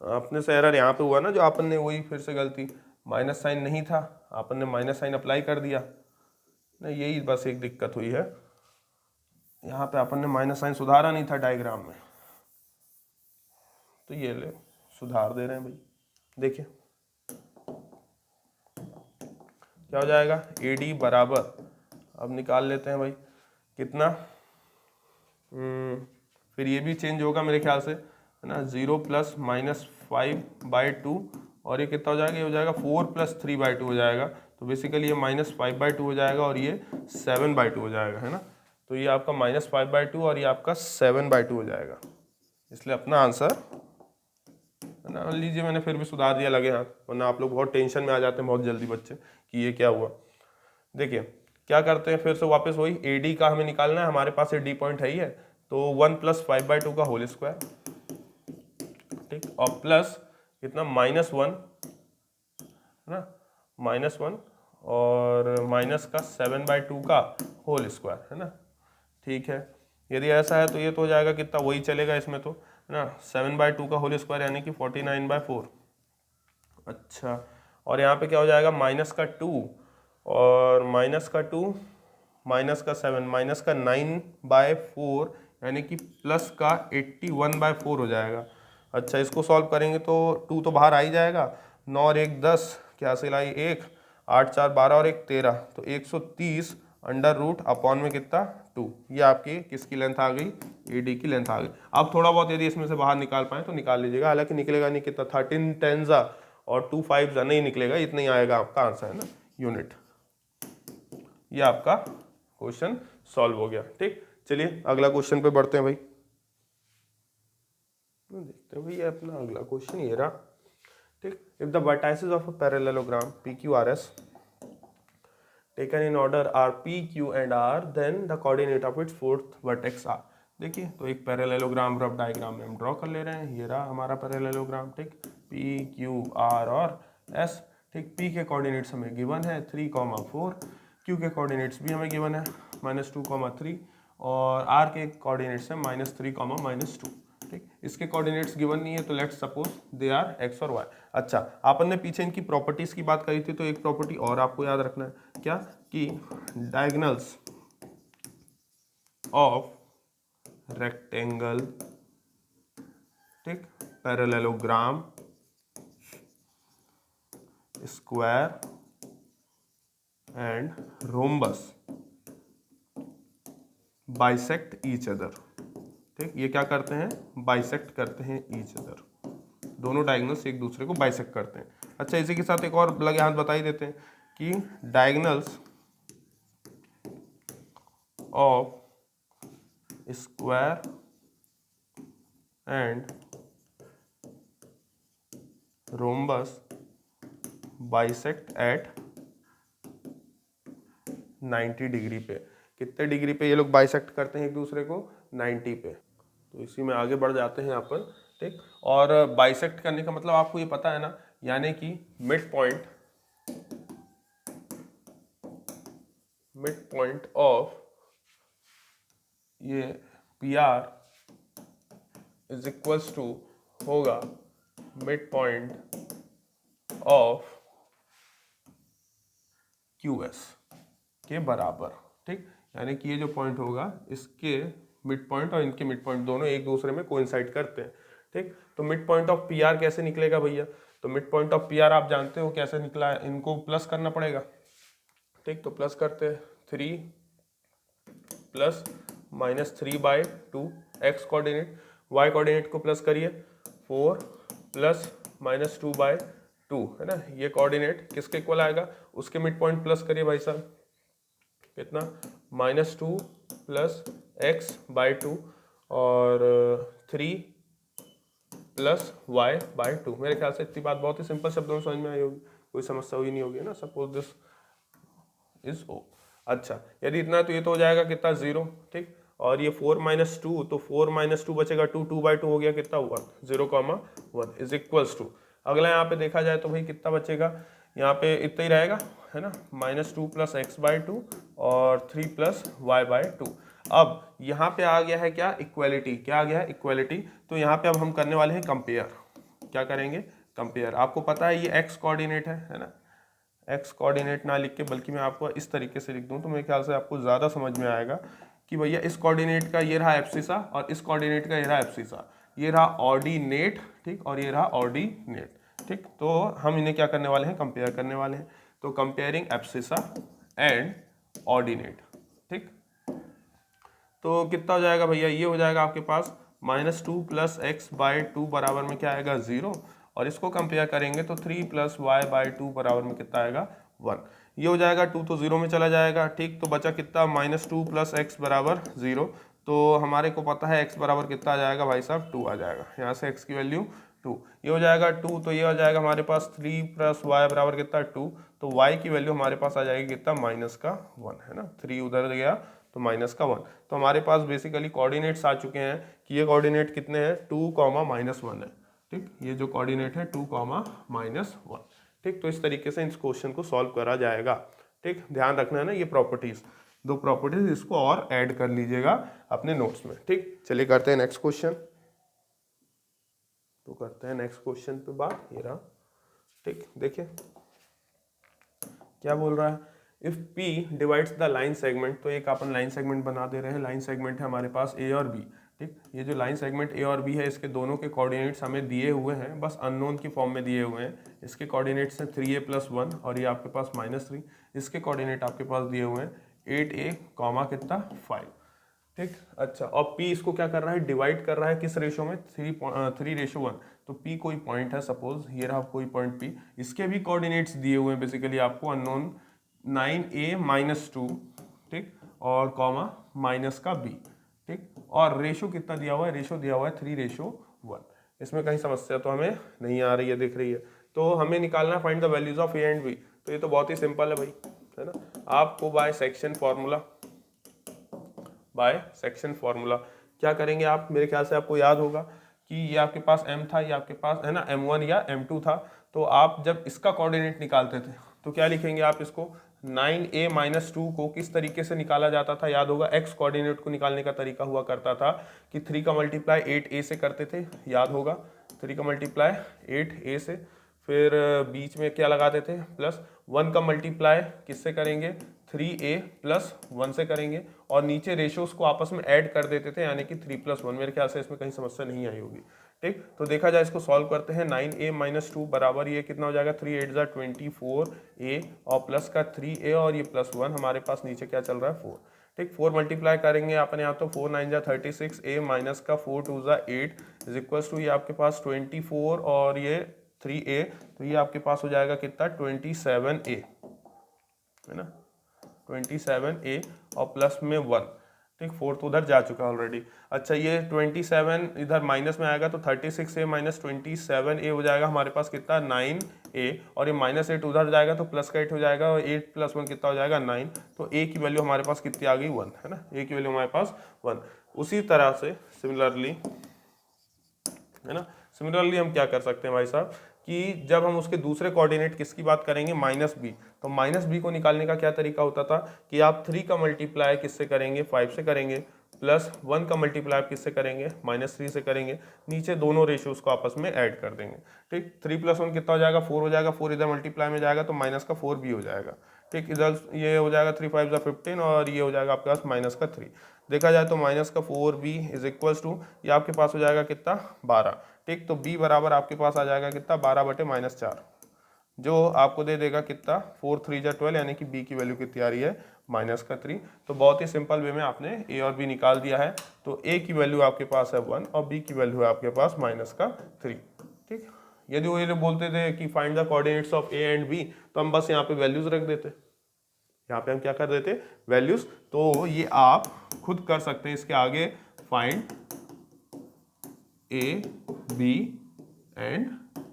अपने से एरर यहाँ पे हुआ ना, जो अपन ने वही फिर से गलती, माइनस साइन नहीं था, अपन ने माइनस साइन अप्लाई कर दिया ना, यही बस एक दिक्कत हुई है। यहाँ पे अपन ने माइनस साइन सुधारा नहीं था डायग्राम में, तो ये ले सुधार दे रहे हैं भाई। देखिए क्या हो जाएगा? AD बराबर, अब निकाल लेते हैं भाई, कितना, फिर ये भी चेंज होगा मेरे ख्याल से, है ना, 0 + -5/2, और ये कितना हो जाएगा? ये हो जाएगा 4 + 3/2 हो जाएगा, तो बेसिकली ये -5/2 हो जाएगा और ये 7/2 हो जाएगा, है ना। तो ये आपका -5/2 और ये आपका 7/2 हो जाएगा, इसलिए अपना आंसर, है ना, लीजिए मैंने फिर भी सुधार दिया लगे हाथ, वरना आप लोग बहुत टेंशन में आ जाते हैं बहुत जल्दी बच्चे कि ये क्या हुआ। देखिए क्या करते हैं, फिर से वापस वही AD का हमें निकालना है, हमारे पास ये D पॉइंट है ही है, तो 1 + 5/2 का होल स्क्वायर, ठीक, और प्लस कितना? -1, है ना, -1 और माइनस का 7/2 का होल स्क्वायर, है ना, ठीक है। यदि ऐसा है तो ये तो हो जाएगा कितना, वही चलेगा इसमें तो, है ना, 7/2 का होल स्क्वायर यानी कि 49/4। अच्छा, और यहाँ पे क्या हो जाएगा? -2 और -2 -7 -9/4 यानी कि प्लस का 81/4 हो जाएगा। अच्छा, इसको सॉल्व करेंगे तो 2 तो बाहर आ ही जाएगा, 9 और 1 10, क्या से लाई 1, 8 4 12 और 1 13, तो 130 √ अपॉन में कितना? 2। ये आपकी किसकी लेंथ आ गई? AD की लेंथ आ गई। अब थोड़ा बहुत यदि इसमें से बाहर निकाल पाए तो निकाल लीजिएगा, हालांकि निकलेगा नहीं, कितना 13 10 और 2 5 नहीं निकलेगा, इतना ही आएगा आपका आंसर, है ना, यूनिट। ये आपका क्वेश्चन सॉल्व हो गया। ठीक, चलिए अगला क्वेश्चन पे बढ़ते हैं भाई। देखते हैं भाई अपना अगला क्वेश्चन ये रहा। ठीक, if the vertices of a parallelogram PQRS taken in order are P, Q and R, then the coordinate of its fourth vertex are। देखिए तो एक पैरेललोग्राम रफ डायग्राम में हम ड्रॉ कर ले रहे हैं। ये रहा हमारा पैरेललोग्राम। ठीक, P, Q, R और S। ठीक, P के कोऑर्डिनेट्स हमें गिवन है 3,4, Q के कोऑर्डिनेट्स भी हमें गिवन है -2, 3 और R के कोऑर्डिनेट्स है -3, -2। ठीक, इसके कोऑर्डिनेट्स गिवन नहीं है तो let's suppose they are X और वाई। अच्छा, आपन ने पीछे इनकी प्रॉपर्टीज की बात करी थी, तो एक प्रॉपर्टी और आपको याद रखना है, क्या कि डायगोनल्स ऑफ रेक्टेंगल, ठीक, parallelogram, square and rhombus bisect each other. ठीक, ये क्या करते हैं, बाइसेक्ट करते हैं ईच अदर, दोनों डायगोनल्स एक दूसरे को बाइसेक्ट करते हैं। अच्छा, इसी के साथ एक और लगे हाथ बता ही देते हैं कि diagonals of square and rhombus bisect at 90 degree पे। कितने डिग्री पे ये लोग बाइसेक्ट करते हैं एक दूसरे को, 90 पे। तो इसी में आगे बढ़ जाते हैं अपन। ठीक, और बाइसेक्ट करने का मतलब आपको ये पता है ना, यानी कि मिड पॉइंट ऑफ ये PR इज इक्वल्स टू होगा मिड पॉइंट ऑफ QS के बराबर। ठीक, यानी कि ये जो पॉइंट होगा इसके मिड पॉइंट और इनके मिड पॉइंट दोनों एक दूसरे में कोइंसाइड करते हैं। ठीक, तो मिड पॉइंट ऑफ PR कैसे निकलेगा भैया, तो मिड पॉइंट ऑफ PR आप जानते हो कैसे निकला है, इनको प्लस करना पड़ेगा। ठीक, तो प्लस करते हैं 3 plus -3/2 x coordinate, y coordinate को प्लस करिए 4 प्लस -2/2, है ना, ये कोऑर्डिनेट किसके इक्वल आएगा, उसके मिड पॉइंट प्लस करिए भाई साहब, कितना -2 प्लस x/2 और 3 प्लस y/2। मेरे ख्याल से इतनी बात बहुत ही सिंपल शब्दों में समझ में आई होगी, कोई समस्या हुई नहीं होगी ना। Suppose this is O। अच्छा, यदि इतना तो ये तो हो जाएगा कितना 0। ठीक, और ये 4 - 2, तो 4 - 2 बचेगा 2, 2/2 हो गया कितना 1, 0,1 इज इक्वल्स टू। अगला यहाँ पे देखा जाए तो भाई कितना बचेगा, यहाँ पे इतना ही रहेगा, है ना, -2 प्लस x/2 और 3 प्लस y/2। अब यहाँ पे आ गया है क्या, इक्वलिटी। क्या आ गया है, इक्वलिटी। तो यहाँ पे अब हम करने वाले हैं कंपेयर। क्या करेंगे, कंपेयर। आपको पता है ये x कोऑर्डिनेट है ना, x कोऑर्डिनेट ना लिख के बल्कि मैं आपको इस तरीके से लिख दूं तो मेरे ख्याल से आपको ज़्यादा समझ में आएगा कि भैया इस कोऑर्डिनेट का ये रहा एब्सिसा और इस कोऑर्डिनेट का ये रहा एब्सिसा, ये रहा ऑर्डिनेट। ठीक, और ये रहा ऑर्डिनेट। ठीक, तो हम इन्हें क्या करने वाले हैं, कंपेयर करने वाले हैं। तो कंपेयरिंग एब्सिसा एंड ऑर्डिनेट। ठीक, तो कितना हो जाएगा भैया, ये हो जाएगा आपके पास -2 प्लस x/2 बराबर में क्या आएगा 0, और इसको कंपेयर करेंगे तो 3 प्लस y/2 बराबर में कितना आएगा 1। ये हो जाएगा 2 तो 0 में चला जाएगा। ठीक, तो बचा कितना -2 प्लस x बराबर 0। तो हमारे को पता है x बराबर कितना आ जाएगा भाई साहब, 2 आ जाएगा। यहाँ से x की वैल्यू 2, ये हो जाएगा 2, तो ये हो जाएगा हमारे पास 3 प्लस y बराबर कितना 2, तो y की वैल्यू हमारे पास आ जाएगी कितना -1, है ना, 3 उधर गया तो -1। तो हमारे पास बेसिकली कोऑर्डिनेट्स आ चुके हैं कि ये कोऑर्डिनेट कितने हैं, 2, -1 है। ठीक, ये जो कोऑर्डिनेट है 2, -1। ठीक, तो इस तरीके से इस क्वेश्चन को सॉल्व करा जाएगा। ठीक, ध्यान रखना है ना, ये प्रॉपर्टीज, दो प्रॉपर्टीज इसको और ऐड कर लीजिएगा अपने नोट्स में। ठीक, चलिए करते हैं नेक्स्ट क्वेश्चन। तो करते हैं नेक्स्ट क्वेश्चन पे बात, ये रहा। ठीक, देखिए क्या बोल रहा है, if P divides the line segment. तो एक अपन लाइन सेगमेंट बना दे रहे हैं। लाइन सेगमेंट है हमारे पास A और B। ठीक, ये जो लाइन सेगमेंट A और B है इसके दोनों के कोऑर्डिनेट्स हमें दिए हुए हैं, बस अननोन की फॉर्म में दिए हुए हैं। इसके कोऑर्डिनेट्स हैं 3a + 1 और ये आपके पास -3। इसके कोऑर्डिनेट आपके पास दिए हुए हैं 8a, कितना 5। ठीक। अच्छा, और P इसको क्या कर रहा है, डिवाइड कर रहा है किस रेशो में, 3:1। तो P कोई पॉइंट है, सपोज ये रहा कोई पॉइंट P, इसके भी कोऑर्डिनेट्स दिए हुए हैं बेसिकली आपको, अननोन 9a-2, ठीक, और कॉमा माइनस का b, ठीक, और रेशो कितना दिया हुआ है, रेशो दिया हुआ है 3:1। इसमें कहीं समस्या तो हमें नहीं आ रही है, दिख रही है। तो हमें निकालना है find the values of a and b। तो ये तो बहुत ही सिंपल है भाई, है ना। आपको बाय सेक्शन फॉर्मूला क्या करेंगे आप, मेरे ख्याल से आपको याद होगा कि ये आपके पास m था, ये आपके पास है ना m1 या m2 था। तो आप जब इसका कोऑर्डिनेट निकालते थे तो क्या लिखेंगे आप, इसको 9a-2 को किस तरीके से निकाला जाता था, याद होगा। x कोऑर्डिनेट को निकालने का तरीका हुआ करता था कि 3 का मल्टीप्लाई 8a से करते थे, याद होगा। 3 का मल्टीप्लाई 8a से, फिर बीच में क्या लगाते थे, प्लस 1 का मल्टीप्लाई किससे करेंगे, 3a प्लस 1 से करेंगे, और नीचे रेशियोज को आपस में ऐड कर देते थे, यानी कि 3+1। मेरे ख्याल से इसमें कहीं समस्या नहीं आई होगी, ठीक। तो देखा जाए इसको सॉल्व करते हैं, 9a-2 बराबर ये कितना हो जाएगा, 3×8=24a, और प्लस का 3a और ये +1, हमारे पास नीचे क्या चल रहा है 4, ठीक। 4 मल्टीप्लाई करेंगे अपने यहाँ, तो 4×9=36, a माइनस का 4×2=8 इज इक्वल्स टू ये आपके पास 24 और ये 3a, तो ये आपके पास हो जाएगा कितना 27a, है ना, 27a और प्लस में 1, ठीक। 4 तो उधर जा चुका है ऑलरेडी। अच्छा, ये 27 इधर माइनस में आएगा तो 36a माइनस 27a हो जाएगा हमारे पास कितना 9a, और ये -8 उधर जाएगा तो प्लस का 8 हो जाएगा, और 8 + 1 कितना हो जाएगा 9। तो a की वैल्यू हमारे पास कितनी आ गई 1, है ना, a की वैल्यू हमारे पास 1। उसी तरह से सिमिलरली, है ना, सिमिलरली हम क्या कर सकते हैं भाई साहब कि जब हम उसके दूसरे कोऑर्डिनेट किसकी बात करेंगे, -b, तो -b को निकालने का क्या तरीका होता था कि आप 3 का मल्टीप्लाई किससे करेंगे, 5 से करेंगे, प्लस 1 का मल्टीप्लाई किससे करेंगे, -3 से करेंगे, नीचे दोनों रेशियोज को आपस में ऐड कर देंगे, ठीक। 3 + 1 कितना हो जाएगा 4 हो जाएगा, 4 इधर मल्टीप्लाई में जाएगा तो माइनस का 4 भी हो जाएगा, ठीक। इधर ये हो जाएगा 3×5=15 और ये हो जाएगा आपके पास -3। देखा जाए तो -4b इज इक्वल्स टू ये आपके पास हो जाएगा कितना 12, ठीक। तो b बराबर आपके पास आ जाएगा कितना 12/-4, जो आपको दे देगा कितना 4×3=12, यानी कि b की वैल्यू कितनी आ रही है -3। तो बहुत ही सिंपल वे में आपने a और b निकाल दिया है। तो a की वैल्यू आपके पास है 1 और b की वैल्यू है आपके पास -3, ठीक। यदि वो ये बोलते थे कि find the coordinates of a and b, तो हम बस यहाँ पे वैल्यूज रख देते, यहाँ पे हम क्या कर देते वैल्यूज। तो ये आप खुद कर सकते हैं, इसके आगे find a b and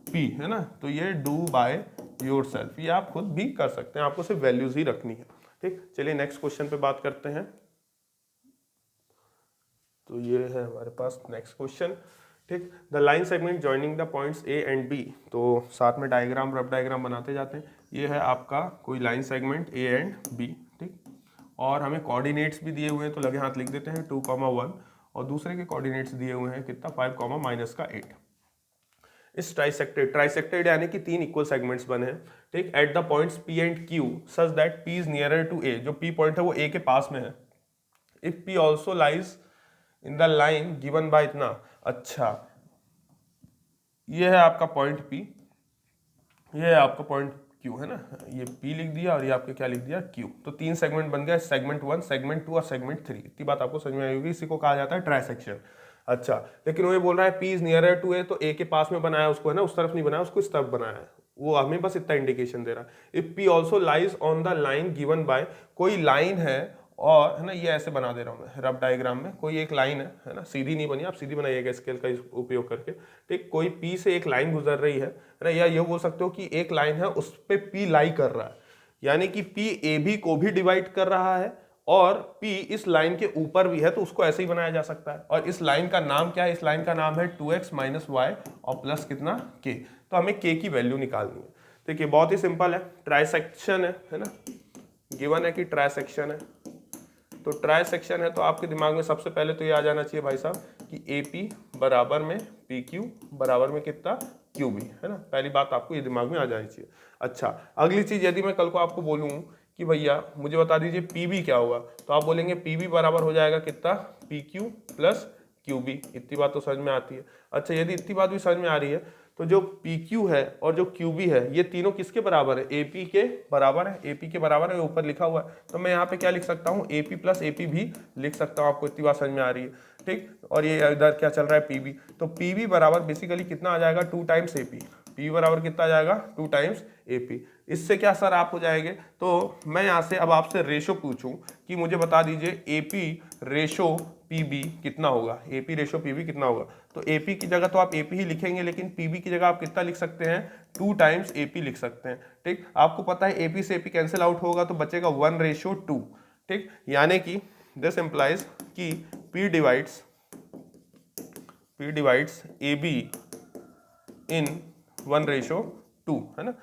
p, है ना, तो ये डू बाय योरसेल्फ, ये आप खुद भी कर सकते हैं, आपको सिर्फ वैल्यूज ही रखनी है, ठीक। चलिए नेक्स्ट क्वेश्चन पे बात करते हैं। तो ये है हमारे पास नेक्स्ट क्वेश्चन, ठीक। The line segment joining the points a and b, तो साथ में डायग्राम, रफ डायग्राम बनाते जाते हैं। ये है आपका कोई line segment a and b, ठीक, और हमें कोऑर्डिनेट्स भी दिए हुए हैं, तो लगे हाथ लिख देते हैं 2,1, और दूसरे के कोऑर्डिनेट्स दिए हुए हैं कितना 5, -8। इस ट्राइसेक्टेड यानी कि 3 इक्वल सेगमेंट्स बने हैं, ठीक, at the points p and q such that p is nearer to a, जो p पॉइंट है वो a के पास में है। If p also lies in the line given by इतना, अच्छा ये है आपका पॉइंट p, ये है आपका पॉइंट q, है ना, ये p लिख दिया और ये आपके क्या लिख दिया q। तो 3 सेगमेंट बन गए, सेगमेंट 1, सेगमेंट 2 और सेगमेंट 3। इतनी बात आपको समझ में आई होगी, इसी को कहा जाता है ट्राइसेक्शन। अच्छा, लेकिन वो ये बोल रहा है p is nearer to a, तो a के पास में बनाया उसको, है ना, उस तरफ नहीं बनाया उसको, इस तरफ बनाया है, वो हमें बस इतना इंडिकेशन दे रहा है। If p also lies on the line given bye, कोई लाइन है और, है ना, ये ऐसे बना दे रहा हूँ मैं रफ डायग्राम में, कोई एक लाइन है ना, सीधी नहीं बनी, आप सीधी बनाइएगा स्केल का उपयोग करके, ठीक। कोई p से एक लाइन गुजर रही है ना, या ये बोल सकते हो कि एक लाइन है उस पे p लाई कर रहा है, यानी कि p ab को भी डिवाइड कर रहा है और p इस लाइन के ऊपर भी है, तो उसको ऐसे ही बनाया जा सकता है। और इस लाइन का नाम क्या है, इस लाइन का नाम है 2x - y और प्लस कितना k। तो हमें k की वैल्यू निकालनी है। देखिए बहुत ही सिंपल है, ट्राइसेक्शन है ना, गिवन है कि ट्राइसेक्शन है, तो ट्राइसेक्शन है तो आपके दिमाग में सबसे पहले तो ये आ जाना चाहिए भाई साहब कि AP बराबर में PQ बराबर में कितना QB, है ना, पहली बात आपको ये दिमाग में आ जानी चाहिए। अच्छा, अगली चीज, यदि मैं कल को आपको बोलूँ कि भैया मुझे बता दीजिए PB क्या होगा, तो आप बोलेंगे PB बराबर हो जाएगा कितना PQ + QB। इतनी बात तो समझ में आती है। अच्छा, यदि इतनी बात भी समझ में आ रही है तो जो पी क्यू है और जो क्यू बी है ये तीनों किसके बराबर है, ए पी के बराबर है, ए पी के बराबर है, ऊपर लिखा हुआ है। तो मैं यहाँ पे क्या लिख सकता हूँ, A P plus A P भी लिख सकता हूँ, आपको इतनी बात समझ में आ रही है, ठीक। और ये इधर क्या चल रहा है, पी बी, तो पी बी बराबर बेसिकली कितना आ जाएगा, 2 टाइम्स ए पी, पी बराबर कितना आ जाएगा, 2 टाइम्स ए पी। इससे क्या सर आप हो जाएंगे, तो मैं यहाँ से अब आपसे रेशो पूछूं कि मुझे बता दीजिए A P ratio P B कितना होगा, A P ratio P B कितना होगा। तो ए पी की जगह तो आप ए पी ही लिखेंगे, लेकिन पी बी की जगह आप कितना लिख सकते हैं, 2 टाइम्स ए पी लिख सकते हैं, ठीक। आपको पता है ए पी से ए पी कैंसिल आउट होगा तो बचेगा 1:2, ठीक। यानी कि दिस इंप्लाइज कि P divides A be in 1:2, है ना।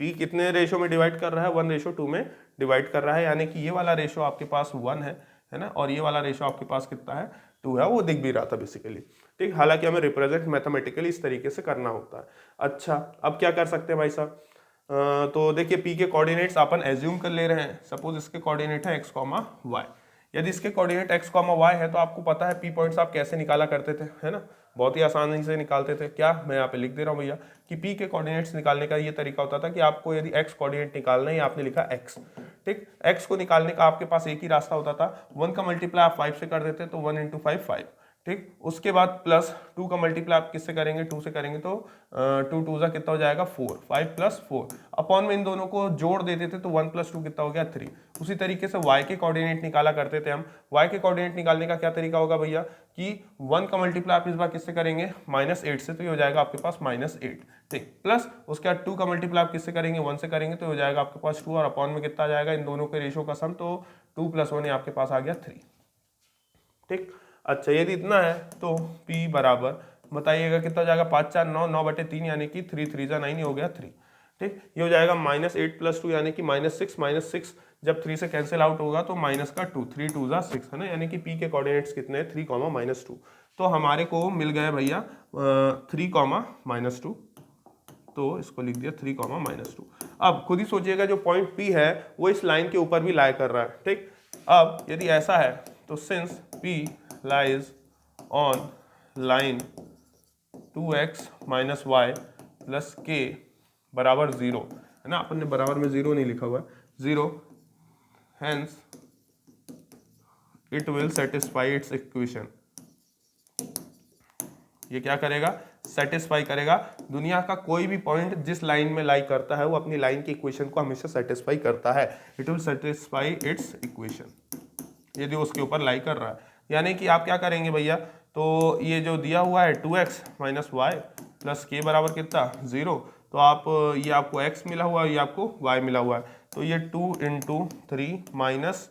P कितने रेशो में डिवाइड कर रहा है, 1:2 में डिवाइड कर रहा है, यानी कि ये वाला रेशो आपके पास 1 है ना, और ये वाला रेशो आपके पास कितना है, 2 है, वो दिख भी रहा था बेसिकली, ठीक। हालांकि हमें रिप्रेजेंट मैथमेटिकली इस तरीके से करना होता है। अच्छा, अब क्या कर सकते हैं भाई साहब, तो देखिए P के कोऑर्डिनेट्स अपन एज्यूम कर ले रहे हैं, सपोज इसके कोऑर्डिनेट है x, y। यदि इसके कोऑर्डिनेट x, y है तो आपको पता है P पॉइंट्स आप कैसे निकाला करते थे, है ना, बहुत ही आसानी से निकालते थे। क्या, मैं यहाँ पे लिख दे रहा हूँ भैया कि P के कोऑर्डिनेट्स निकालने का ये तरीका होता था कि आपको यदि x कोऑर्डिनेट निकालना है, आपने लिखा x, ठीक। x को निकालने का आपके पास एक ही रास्ता होता था, 1 का मल्टीप्लाई आप 5 से कर देते तो 1 × 5 5, ठीक। उसके बाद प्लस 2 का मल्टीप्लाई आप किससे करेंगे, 2 से करेंगे तो 2 2 जा कितना हो जाएगा 4, 5 + 4 अपॉन में इन दोनों को जोड़ देते थे तो 1 + 2 कितना हो गया 3। उसी तरीके से y के कोऑर्डिनेट निकाला करते थे हम। y के कोऑर्डिनेट निकालने का क्या तरीका होगा भैया कि 1 का मल्टीप्लाई आप इस बार किससे करेंगे, -8 से, तो ये हो जाएगा आपके पास -8, ठीक। प्लस उसके बाद 2 का मल्टीप्लाई आप किससे करेंगे, 1 से करेंगे तो हो जाएगा आपके पास 2, और अपॉन में कितना आ जाएगा इन दोनों के रेशो का सम, तो 2 + 1 आपके पास आ गया 3, ठीक। अच्छा, यदि इतना है तो P बराबर बताइएगा कितना हो जाएगा, 5 4 9, 9/3 यानी कि 3 3 जा 9 ही हो गया 3, ठीक। ये हो जाएगा -8 + 2 यानी कि -6 जब 3 से कैंसिल आउट होगा तो माइनस का 2, 3 2 जा 6, है ना, यानी कि P के कोऑर्डिनेट्स कितने हैं, 3, -2। तो हमारे को मिल गया भैया 3, -2, तो इसको लिख दिया 3, -2। अब खुद ही सोचिएगा जो पॉइंट P है वो इस लाइन के ऊपर भी लाई कर रहा है, ठीक। अब यदि ऐसा है तो since P lies on line 2x - y + k बराबर 0, है ना, अपन ने बराबर में 0 नहीं लिखा हुआ है, 0, hence it will satisfy its equation। ये क्या करेगा, सेटिस्फाई करेगा। दुनिया का कोई भी पॉइंट जिस लाइन में लाई करता है वो अपनी लाइन की इक्वेशन को हमेशा सेटिस्फाई करता है, it will satisfy it's equation यदि उसके ऊपर लाई कर रहा है। यानी कि आप क्या करेंगे भैया, तो ये जो दिया हुआ है 2x - y + k बराबर कितना 0, तो आप ये आपको x मिला हुआ है, ये आपको y मिला हुआ है, तो ये 2 × 3 माइनस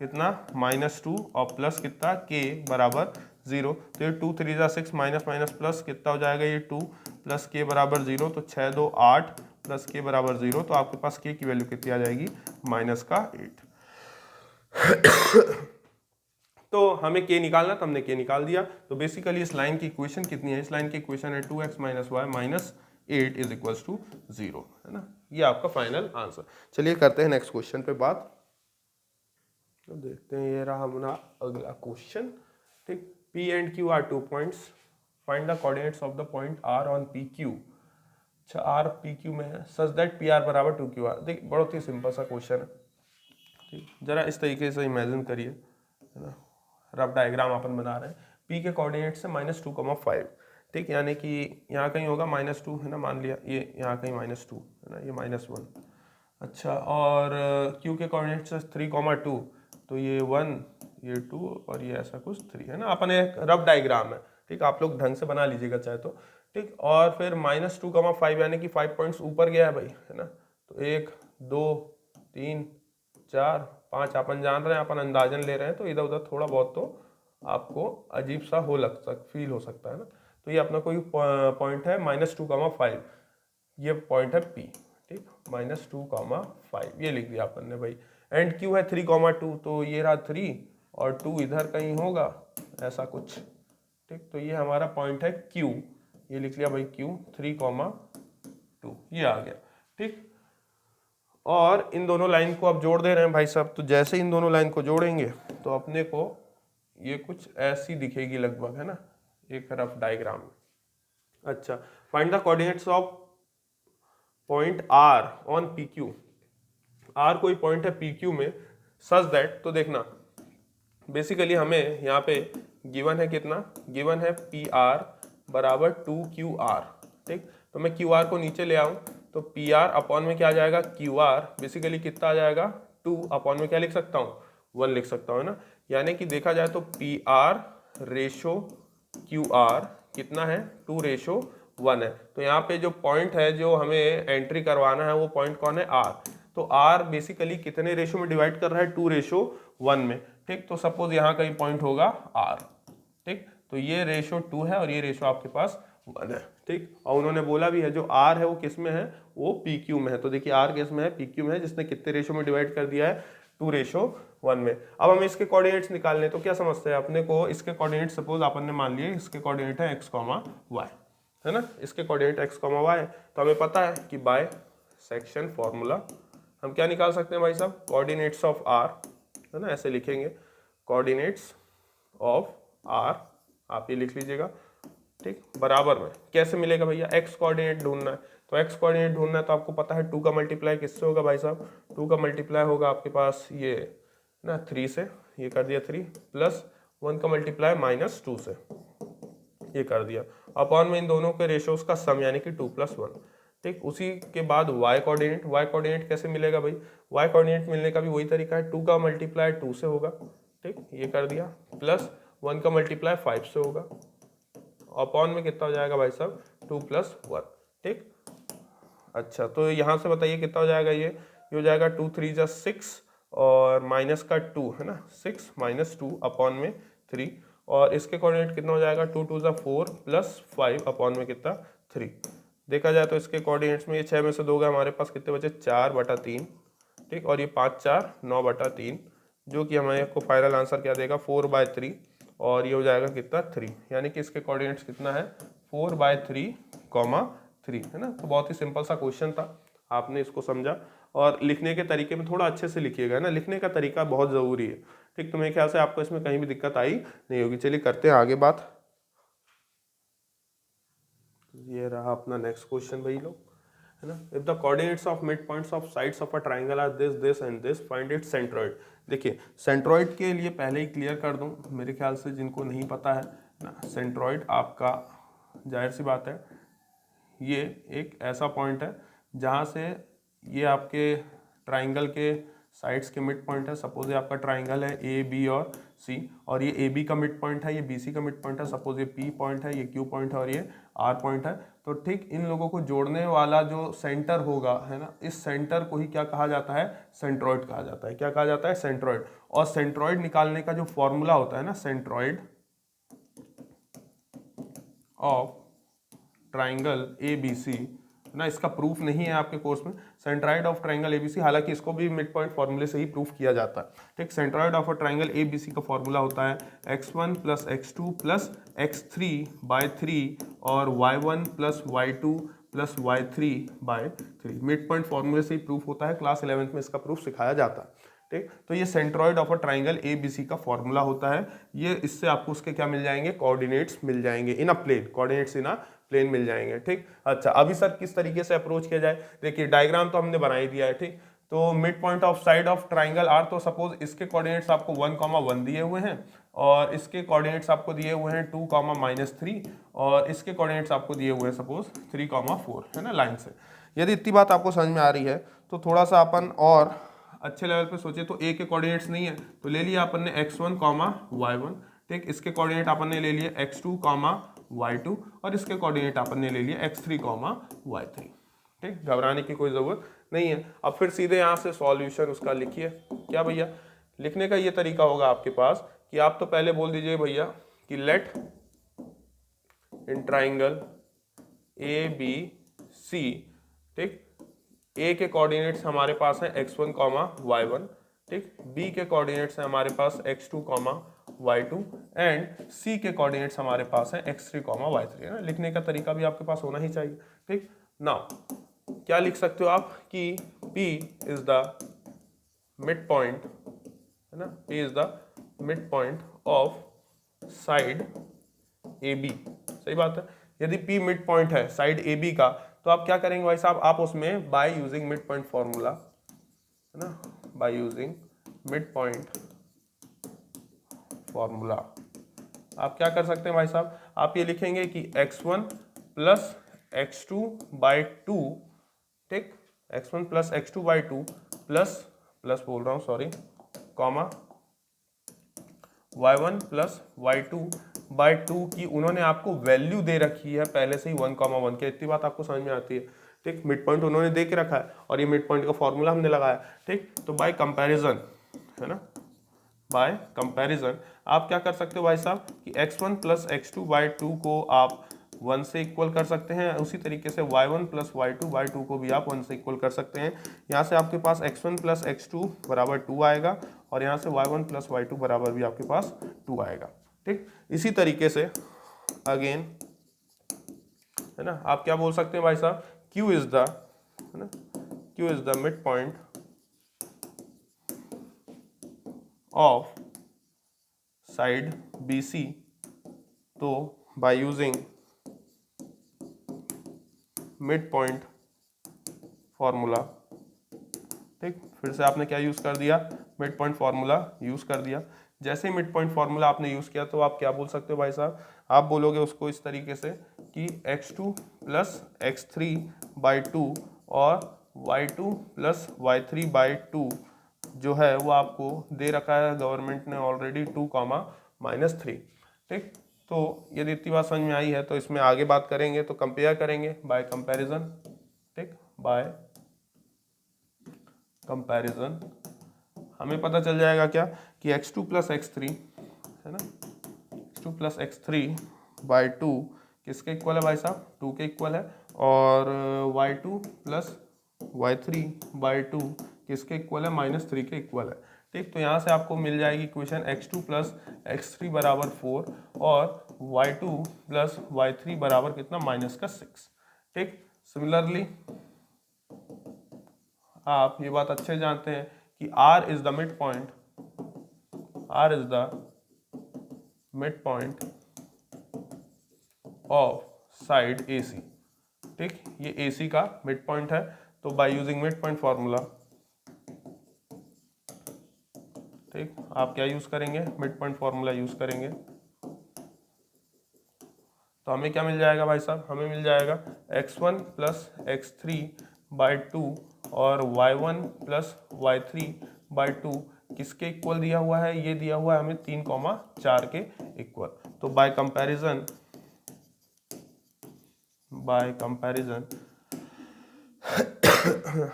कितना -2 और प्लस कितना k बराबर 0, तो ये 2 3 जा 6 माइनस माइनस प्लस कितना हो जाएगा, ये 2 + k बराबर 0, तो 6 2 8 + k बराबर 0, तो आपके पास k की वैल्यू कितनी आ जाएगी, -8। तो हमें k निकालना, तो हमने k निकाल दिया। तो बेसिकली इस लाइन की इक्वेशन कितनी है, इस लाइन की इक्वेशन है 2x - y -8 = 0, है ना। ये आपका फाइनल आंसर। चलिए करते हैं नेक्स्ट क्वेश्चन पे बात, तो देखते हैं, ये रहा हमारा अगला क्वेश्चन, ठीक। P and Q are 2 points, find the coordinates of the point R on PQ। अच्छा, R PQ में है, such that PR बराबर 2QR। देखिए बहुत ही सिंपल सा क्वेश्चन है, ठीक। जरा इस तरीके से इमेजिन करिए, है ना, रफ डायग्राम अपन बना रहे हैं। P के कोऑर्डिनेट्स है -2, 5, ठीक, यानी कि यहाँ कहीं होगा -2, है ना, मान लिया ये यहाँ कहीं -2, है ना, ये -1। अच्छा, और Q के कोऑर्डिनेट्स है 3, 2, तो ये 1, ये 2 और ये ऐसा कुछ 3, है ना। अपन एक रफ डायग्राम है, ठीक, आप लोग ढंग से बना लीजिएगा चाहे तो, ठीक। और फिर -2, 5 यानी कि 5 पॉइंट्स ऊपर गया है भाई, है ना, तो 1 2 3 4 5 अपन जान रहे हैं, अपन अंदाजन ले रहे हैं, तो इधर उधर थोड़ा बहुत तो आपको अजीब सा फील हो सकता है ना। तो ये अपना कोई पॉइंट है -2, 5, ये पॉइंट है P, ठीक, -2, 5 ये लिख दिया अपन ने भाई। एंड Q है 3, 2, तो ये रहा 3 और 2 इधर कहीं होगा ऐसा कुछ, ठीक। तो ये हमारा पॉइंट है Q, ये लिख लिया भाई Q, 3, 2, ये आ गया, ठीक। और इन दोनों लाइन को आप जोड़ दे रहे हैं भाई साहब, तो जैसे इन दोनों लाइन को जोड़ेंगे तो अपने को ये कुछ ऐसी दिखेगी लगभग, है ना, एक रफ डायग्राम में। अच्छा, find the coordinates of point R on P Q. R कोई पॉइंट है पी क्यू में सच दैट, तो देखना बेसिकली हमें यहाँ पे गिवन है कितना, गिवन है पी आर बराबर 2QR। ठीक, तो मैं क्यू आर को नीचे ले आऊँ तो पी आर अपॉन में क्या आ जाएगा, क्यू आर बेसिकली कितना आ जाएगा 2 अपॉन में क्या लिख सकता हूँ 1 लिख सकता हूँ, है ना। यानी कि देखा जाए तो P R ratio Q R कितना है 2:1 है। तो यहाँ पे जो पॉइंट है जो हमें एंट्री करवाना है वो पॉइंट कौन है, आर। तो आर बेसिकली कितने रेशो में डिवाइड कर रहा है, 2:1 में। ठीक, तो सपोज यहाँ कहीं पॉइंट होगा आर। ठीक, तो ये रेशो 2 है और ये रेशो आपके पास 1 है। ठीक, और उन्होंने बोला भी है जो आर है वो किस में है, वो पी क्यू में है। तो देखिए आर किस में है, पी क्यू में है, जिसने कितने रेशो में डिवाइड कर दिया है 2:1 में। अब हमें इसके कोऑर्डिनेट्स निकालने, तो क्या समझते हैं अपने को, इसके कोऑर्डिनेट सपोज अपन ने मान लिए इसके कोऑर्डिनेट है x, y, है ना। इसके कोऑर्डिनेट x, y है, तो हमें पता है कि बाय सेक्शन फॉर्मूला हम क्या निकाल सकते हैं भाई साहब, कोऑर्डिनेट्स ऑफ r, है ना, ऐसे लिखेंगे कोऑर्डिनेट्स ऑफ r, आप ये लिख लीजिएगा। ठीक, बराबर में कैसे मिलेगा भैया, x कोऑर्डिनेट ढूंढना है, तो x कोऑर्डिनेट ढूंढना है तो आपको पता है 2 का मल्टीप्लाई किससे होगा भाई साहब, 2 का मल्टीप्लाई होगा आपके पास ये ना 3 से, ये कर दिया 3, प्लस 1 का मल्टीप्लाई -2 से, ये कर दिया, अपॉन में इन दोनों के रेशोज का सम यानी कि 2+1। ठीक, उसी के बाद y कोऑर्डिनेट कैसे मिलेगा भाई, y कोऑर्डिनेट मिलने का भी वही तरीका है, 2 का मल्टीप्लाई 2 से होगा। ठीक, ये कर दिया, प्लस 1 का मल्टीप्लाई 5 से होगा, अपॉन में कितना हो जाएगा भाई साहब 2+1। ठीक, अच्छा तो यहाँ से बताइए कितना हो जाएगा, ये हो जाएगा 2 3 जा 6 और माइनस का 2, है ना, 6 - 2 अपॉन में 3, और इसके कोऑर्डिनेट कितना हो जाएगा 2 2 जा 4 प्लस 5 अपॉन में कितना 3। देखा जाए तो इसके कोऑर्डिनेट्स में ये 6 में से 2 गए, हमारे पास कितने बचे 4/3। ठीक, और ये 5 4 9/3, जो कि हमारे को फाइनल आंसर क्या देगा 4/3, और ये हो जाएगा कितना 3, यानी कि इसके कोऑर्डिनेट्स कितना है 4/3, 3, है ना। तो बहुत ही सिंपल सा क्वेश्चन था, आपने इसको समझा, और लिखने के तरीके में थोड़ा अच्छे से लिखिएगा ना, लिखने का तरीका बहुत ज़रूरी है। ठीक, तो मेरे ख्याल से आपको इसमें कहीं भी दिक्कत आई नहीं होगी। चलिए करते हैं आगे बात। ये रहा अपना नेक्स्ट क्वेश्चन भाई लोग, है ना। If the coordinates of mid points of sides of a triangle are this this and this, find its centroid. देखिए सेंट्रॉइड के लिए पहले ही क्लियर कर दूं, मेरे ख्याल से जिनको नहीं पता है ना, सेंट्रॉइड आपका जाहिर सी बात है ये एक ऐसा पॉइंट है जहाँ से ये आपके ट्राइंगल के साइड्स के मिड पॉइंट है। सपोज ये आपका ट्राइंगल है ए बी और सी, और ये ए बी का मिड पॉइंट है, ये बी सी का मिड पॉइंट है, सपोज ये पी पॉइंट है, ये क्यू पॉइंट है और ये आर पॉइंट है। तो ठीक इन लोगों को जोड़ने वाला जो सेंटर होगा, है ना, इस सेंटर को ही क्या कहा जाता है, सेंट्रॉइड कहा जाता है। क्या कहा जाता है, सेंट्रॉइड। और सेंट्रॉइड निकालने का जो फॉर्मूला होता है ना, centroid of triangle A B C ना, इसका प्रूफ नहीं है आपके कोर्स में, सेंट्रॉइड ऑफ ट्राइंगल एबीसी, हालांकि इसको भी मिड पॉइंट फॉर्मूले से ही प्रूफ किया जाता है। ठीक, centroid of a triangle ABC का फॉर्मूला होता है x1 + x2 + x3/3 और y1 + y2 + y3/3। Mid point फॉर्मूले से ही प्रूफ होता है, क्लास 11th में इसका प्रूफ सिखाया जाता है। ठीक, तो ये centroid of a triangle A B C का फॉर्मूला होता है। ये इससे आपको उसके क्या मिल जाएंगे, कोऑर्डिनेट्स मिल जाएंगे इन a plane, coordinates in a plane मिल जाएंगे। ठीक, अच्छा अभी सर किस तरीके से अप्रोच किया जाए, देखिए डायग्राम तो हमने बना ही दिया है। ठीक, तो mid point of side of triangle R, तो सपोज इसके कोऑर्डिनेट्स आपको 1, 1 दिए हुए हैं, और इसके कोऑर्डिनेट्स आपको दिए हुए हैं 2, -3, और इसके कोऑर्डिनेट्स आपको दिए हुए हैं सपोज 3, 4, है ना, लाइन से। यदि इतनी बात आपको समझ में आ रही है तो थोड़ा सा अपन और अच्छे लेवल पे सोचे, तो ए के कोऑर्डिनेट्स नहीं है तो ले लिया अपन ने x1, y1। ठीक, इसके कोऑर्डिनेट अपन ने ले लिए x2, y2, और इसके कोऑर्डिनेट अपन ने ले लिए x3, y3। ठीक, घबराने की कोई ज़रूरत नहीं है। अब फिर सीधे यहाँ से सॉल्यूशन उसका लिखिए। क्या भैया, लिखने का ये तरीका होगा आपके पास कि आप तो पहले बोल दीजिए भैया कि let in triangle A B C, ठीक, ए के कोऑर्डिनेट्स हमारे पास है x1, y1। ठीक, बी के कोऑर्डिनेट्स है हमारे पास x2, y2, एंड सी के कोऑर्डिनेट्स हमारे पास है x3, y3, है ना। लिखने का तरीका भी आपके पास होना ही चाहिए। ठीक, नाउ क्या लिख सकते हो आप कि P is the mid point, है ना, P is the mid point of side AB। सही बात है, यदि P मिड पॉइंट है साइड ए बी का, तो आप क्या करेंगे भाई साहब, आप उसमें by using mid point formula, है ना, by using mid point formula आप क्या कर सकते हैं भाई साहब, आप ये लिखेंगे कि x1 plus x2 by two, ठीक, x1 plus x2 by two plus बोल रहा हूँ sorry, comma y1 plus y2 by two की उन्होंने आपको वैल्यू दे रखी है पहले से ही 1,1 के, इतनी बात आपको समझ में आती है, ठीक। मिड पॉइंट उन्होंने दे के रखा है और ये मिड पॉइंट का फॉर्मूला हमने लगाया, ठीक। तो बाय कंपैरिजन, है ना, बाय कंपैरिजन आप क्या कर सकते हो भाई साहब कि x1 plus x2 by two को आप 1 से इक्वल कर सकते हैं, उसी तरीके से y1 plus y2 by two को भी आप 1 से इक्वल कर सकते हैं। यहाँ से आपके पास x1 प्लस x2 बराबर 2 आएगा और यहाँ से y1 प्लस y2 बराबर भी आपके पास 2 आएगा, ठीक। इसी तरीके से अगेन, है ना, आप क्या बोल सकते हैं भाई साहब, Q इज द, है ना, Q is the mid point of side BC, तो by using mid point formula, ठीक, फिर से आपने क्या यूज कर दिया, मिड पॉइंट फॉर्मूला यूज कर दिया। जैसे ही मिड पॉइंट फॉर्मूला आपने यूज किया तो आप क्या बोल सकते हो भाई साहब, आप बोलोगे उसको इस तरीके से कि x2 plus x3 by two और y2 plus y3 by two जो है वो आपको दे रखा है गवर्नमेंट ने ऑलरेडी 2,-3, ठीक। तो यदि इतनी बात समझ में आई है तो इसमें आगे बात करेंगे, तो कंपेयर करेंगे बाय कंपैरिजन, ठीक, बाय कंपैरिजन हमें पता चल जाएगा क्या कि x2 प्लस x3, है ना, x2 plus x3 by two किसके इक्वल है भाई साहब, 2 के इक्वल है, और y2 plus y3 by two किसके इक्वल है, -3 के इक्वल है, ठीक। तो यहाँ से आपको मिल जाएगी इक्वेशन x2 प्लस x3 बराबर 4 और y2 प्लस y3 बराबर कितना, -6, ठीक। सिमिलरली आप ये बात अच्छे जानते हैं कि R is the mid point, R is the mid point of side AC, ठीक, ये AC का मिड पॉइंट है। तो by using mid point formula, ठीक, आप क्या यूज करेंगे, मिड पॉइंट फॉर्मूला यूज करेंगे, तो हमें क्या मिल जाएगा भाई साहब, हमें मिल जाएगा x1 plus x3 by two और y1 plus y3 by two किसके इक्वल दिया हुआ है, ये दिया हुआ है हमें 3,4 के इक्वल। तो बाय कंपैरिजन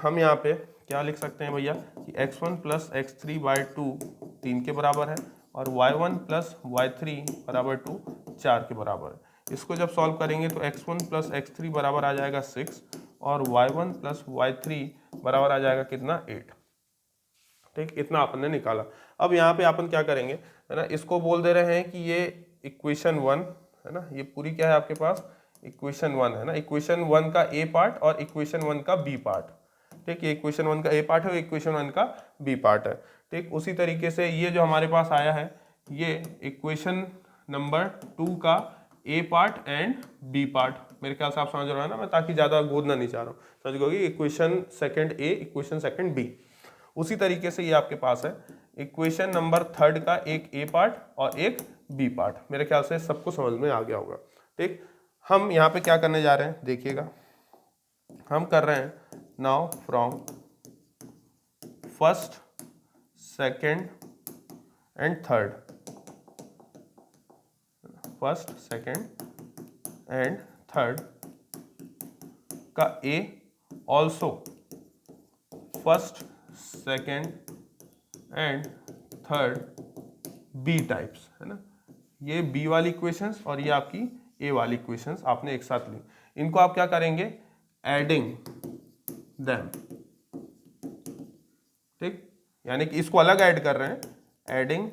हम यहाँ पे क्या लिख सकते हैं भैया कि x1 plus x3 by two 3 के बराबर है और y1 प्लस y3 बराबर 2 4 के बराबर है। इसको जब सॉल्व करेंगे तो x1 प्लस x3 बराबर आ जाएगा 6 और y1 प्लस y3 बराबर आ जाएगा कितना, 8, ठीक। इतना आपने निकाला। अब यहाँ पे अपन क्या करेंगे, है ना, इसको बोल दे रहे हैं कि ये इक्वेशन 1, है ना, ये पूरी क्या है आपके पास, इक्वेशन 1 है ना, इक्वेशन 1 का ए पार्ट और इक्वेशन 1 का बी पार्ट, ठीक। ये इक्वेशन 1 का ए पार्ट है और इक्वेशन 1 का बी पार्ट है, ठीक। उसी तरीके से ये जो हमारे पास आया है ये इक्वेशन नंबर 2 का ए पार्ट एंड बी पार्ट, मेरे ख्याल से आप समझ रहे हो ना, मैं ताकि ज़्यादा गोदना नहीं चाह रहा हूँ, समझ गए, equation second A, equation second B. उसी तरीके से ये आपके पास है इक्वेशन नंबर 3 का एक ए पार्ट और एक बी पार्ट, मेरे ख्याल से सबको समझ में आ गया होगा, ठीक। हम यहाँ पे क्या करने जा रहे हैं देखिएगा, हम कर रहे हैं now from first, second and third, first, second and third का A, also first, second and third B types, है ना, ये बी वाली इक्वेशंस और ये आपकी ए वाली इक्वेशंस आपने एक साथ ली। इनको आप क्या करेंगे, एडिंग देम, ठीक, यानी कि इसको अलग ऐड कर रहे हैं, एडिंग,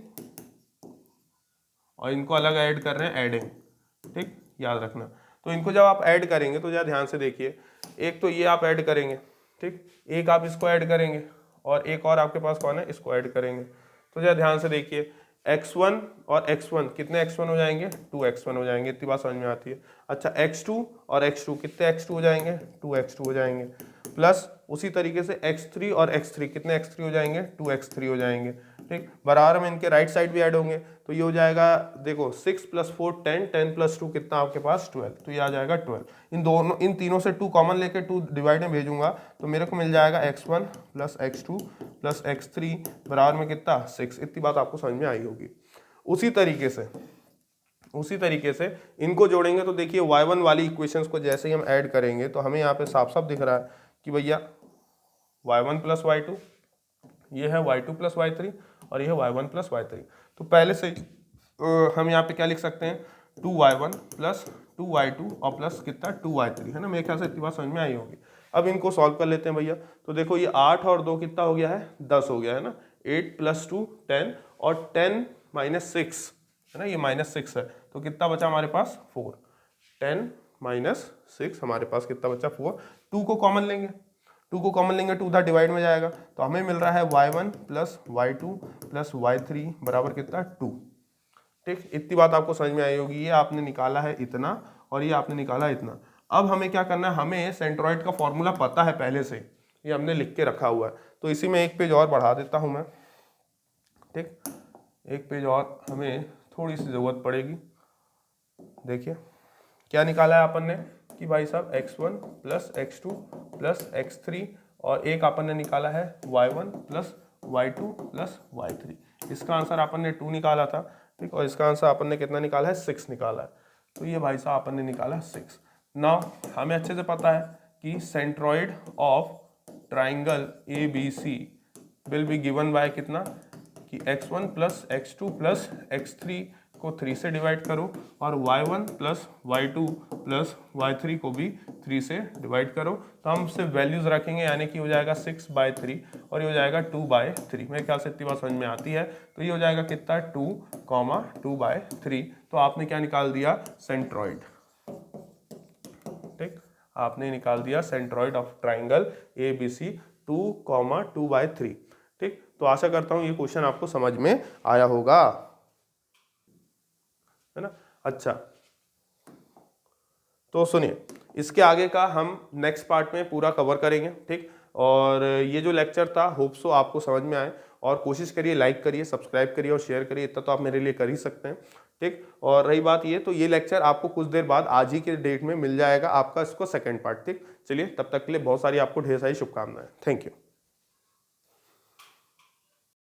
और इनको अलग ऐड कर रहे हैं, एडिंग, ठीक, याद रखना। तो इनको जब आप ऐड करेंगे तो जरा ध्यान से देखिए, एक तो ये आप ऐड करेंगे, ठीक, एक आप इसको ऐड करेंगे और एक और आपके पास कौन है, इसको ऐड करेंगे। तो जरा ध्यान से देखिए, x1 और x1 कितने x1 हो जाएंगे, 2x1 हो जाएंगे, इतनी बात समझ में आती है। अच्छा x2 और x2 कितने x2 हो जाएंगे, 2x2 हो जाएंगे, प्लस उसी तरीके से x3 और x3 कितने x3 हो जाएंगे, 2x3 हो जाएंगे। ठीक, बराबर में इनके राइट साइड भी ऐड होंगे, तो ये हो जाएगा देखो 6 + 4 10, 10 + 2 कितना आपके पास 12, तो ये आ जाएगा 12। इन तीनों से 2 कॉमन लेके 2 डिवाइड में भेजूंगा तो मेरे को मिल जाएगा x1 + x2 + x3 बराबर में कितना 6। इतनी बात आपको समझ में आई होगी। उसी तरीके से इनको जोड़ेंगे तो देखिए y1 वाली इक्वेशंस को जैसे ही हम ऐड करेंगे तो हमें यहाँ पे साफ साफ दिख रहा है कि भैया y1 + y2, ये है y2 + y3 और ये है y1 + y3। तो पहले से हम यहाँ पे क्या लिख सकते हैं, 2y1 + 2y2 और प्लस कितना 2y3, है ना। मेरे ख्याल से इतनी बात समझ में आई होगी। अब इनको सॉल्व कर लेते हैं भैया। तो देखो ये 8 और 2 कितना हो गया है, 10 हो गया है ना। 8 + 2 10 और 10 - 6 है ना, ये -6 है, तो कितना बचा हमारे पास 4। 10 - 6 हमारे पास कितना बचा 4। 2 को कॉमन लेंगे, 2 को कॉमन लेंगे 2 उधर डिवाइड में जाएगा, तो हमें मिल रहा है y1 + y2 + y3 बराबर कितना 2। ठीक, इतनी बात आपको समझ में आई होगी। ये आपने निकाला है इतना और ये आपने निकाला इतना। अब हमें क्या करना है, हमें सेंट्रॉइड का फॉर्मूला पता है पहले से, ये हमने लिख के रखा हुआ है। तो इसी में एक पेज और बढ़ा देता हूं मैं। ठीक, एक पेज और हमें थोड़ी सी ज़रूरत पड़ेगी। देखिए क्या निकाला है अपन ने कि भाई साहब x1 + x2 + x3 और एक अपन ने निकाला है y1 + y2 + y3। इसका आंसर अपन ने 2 निकाला था। ठीक, और इसका आंसर अपन ने कितना निकाला है, 6 निकाला है। तो ये भाई साहब अपन ने निकाला 6। नाउ हमें अच्छे से पता है कि centroid of triangle ABC will be given by कितना कि x1 + x2 + x3 को 3 से डिवाइड करो और y1 + y2 + y3 को भी 3 से डिवाइड करो। तो हम सिर्फ वैल्यूज रखेंगे, यानी कि हो जाएगा 6/3 और ये हो जाएगा 2/3। मेरे ख्याल से इतनी बात समझ में आती है। तो ये हो जाएगा कितना 2, 2/3। तो आपने क्या निकाल दिया, सेंट्रॉइड। ठीक, आपने निकाल दिया सेंट्रॉइड ऑफ ट्राइंगल ABC 2, 2/3। ठीक, तो आशा करता हूं ये क्वेश्चन आपको समझ में आया होगा, है ना। अच्छा, तो सुनिए, इसके आगे का हम नेक्स्ट पार्ट में पूरा कवर करेंगे। ठीक, और ये जो लेक्चर था होप सो आपको समझ में आए, और कोशिश करिए लाइक करिए, सब्सक्राइब करिए और शेयर करिए, इतना तो आप मेरे लिए कर ही सकते हैं। ठीक, और रही बात ये, तो ये लेक्चर आपको कुछ देर बाद आज ही के डेट में मिल जाएगा आपका इसको सेकंड पार्ट। ठीक, चलिए तब तक के लिए बहुत सारी आपको ढेर सारी शुभकामनाएं। Thank you.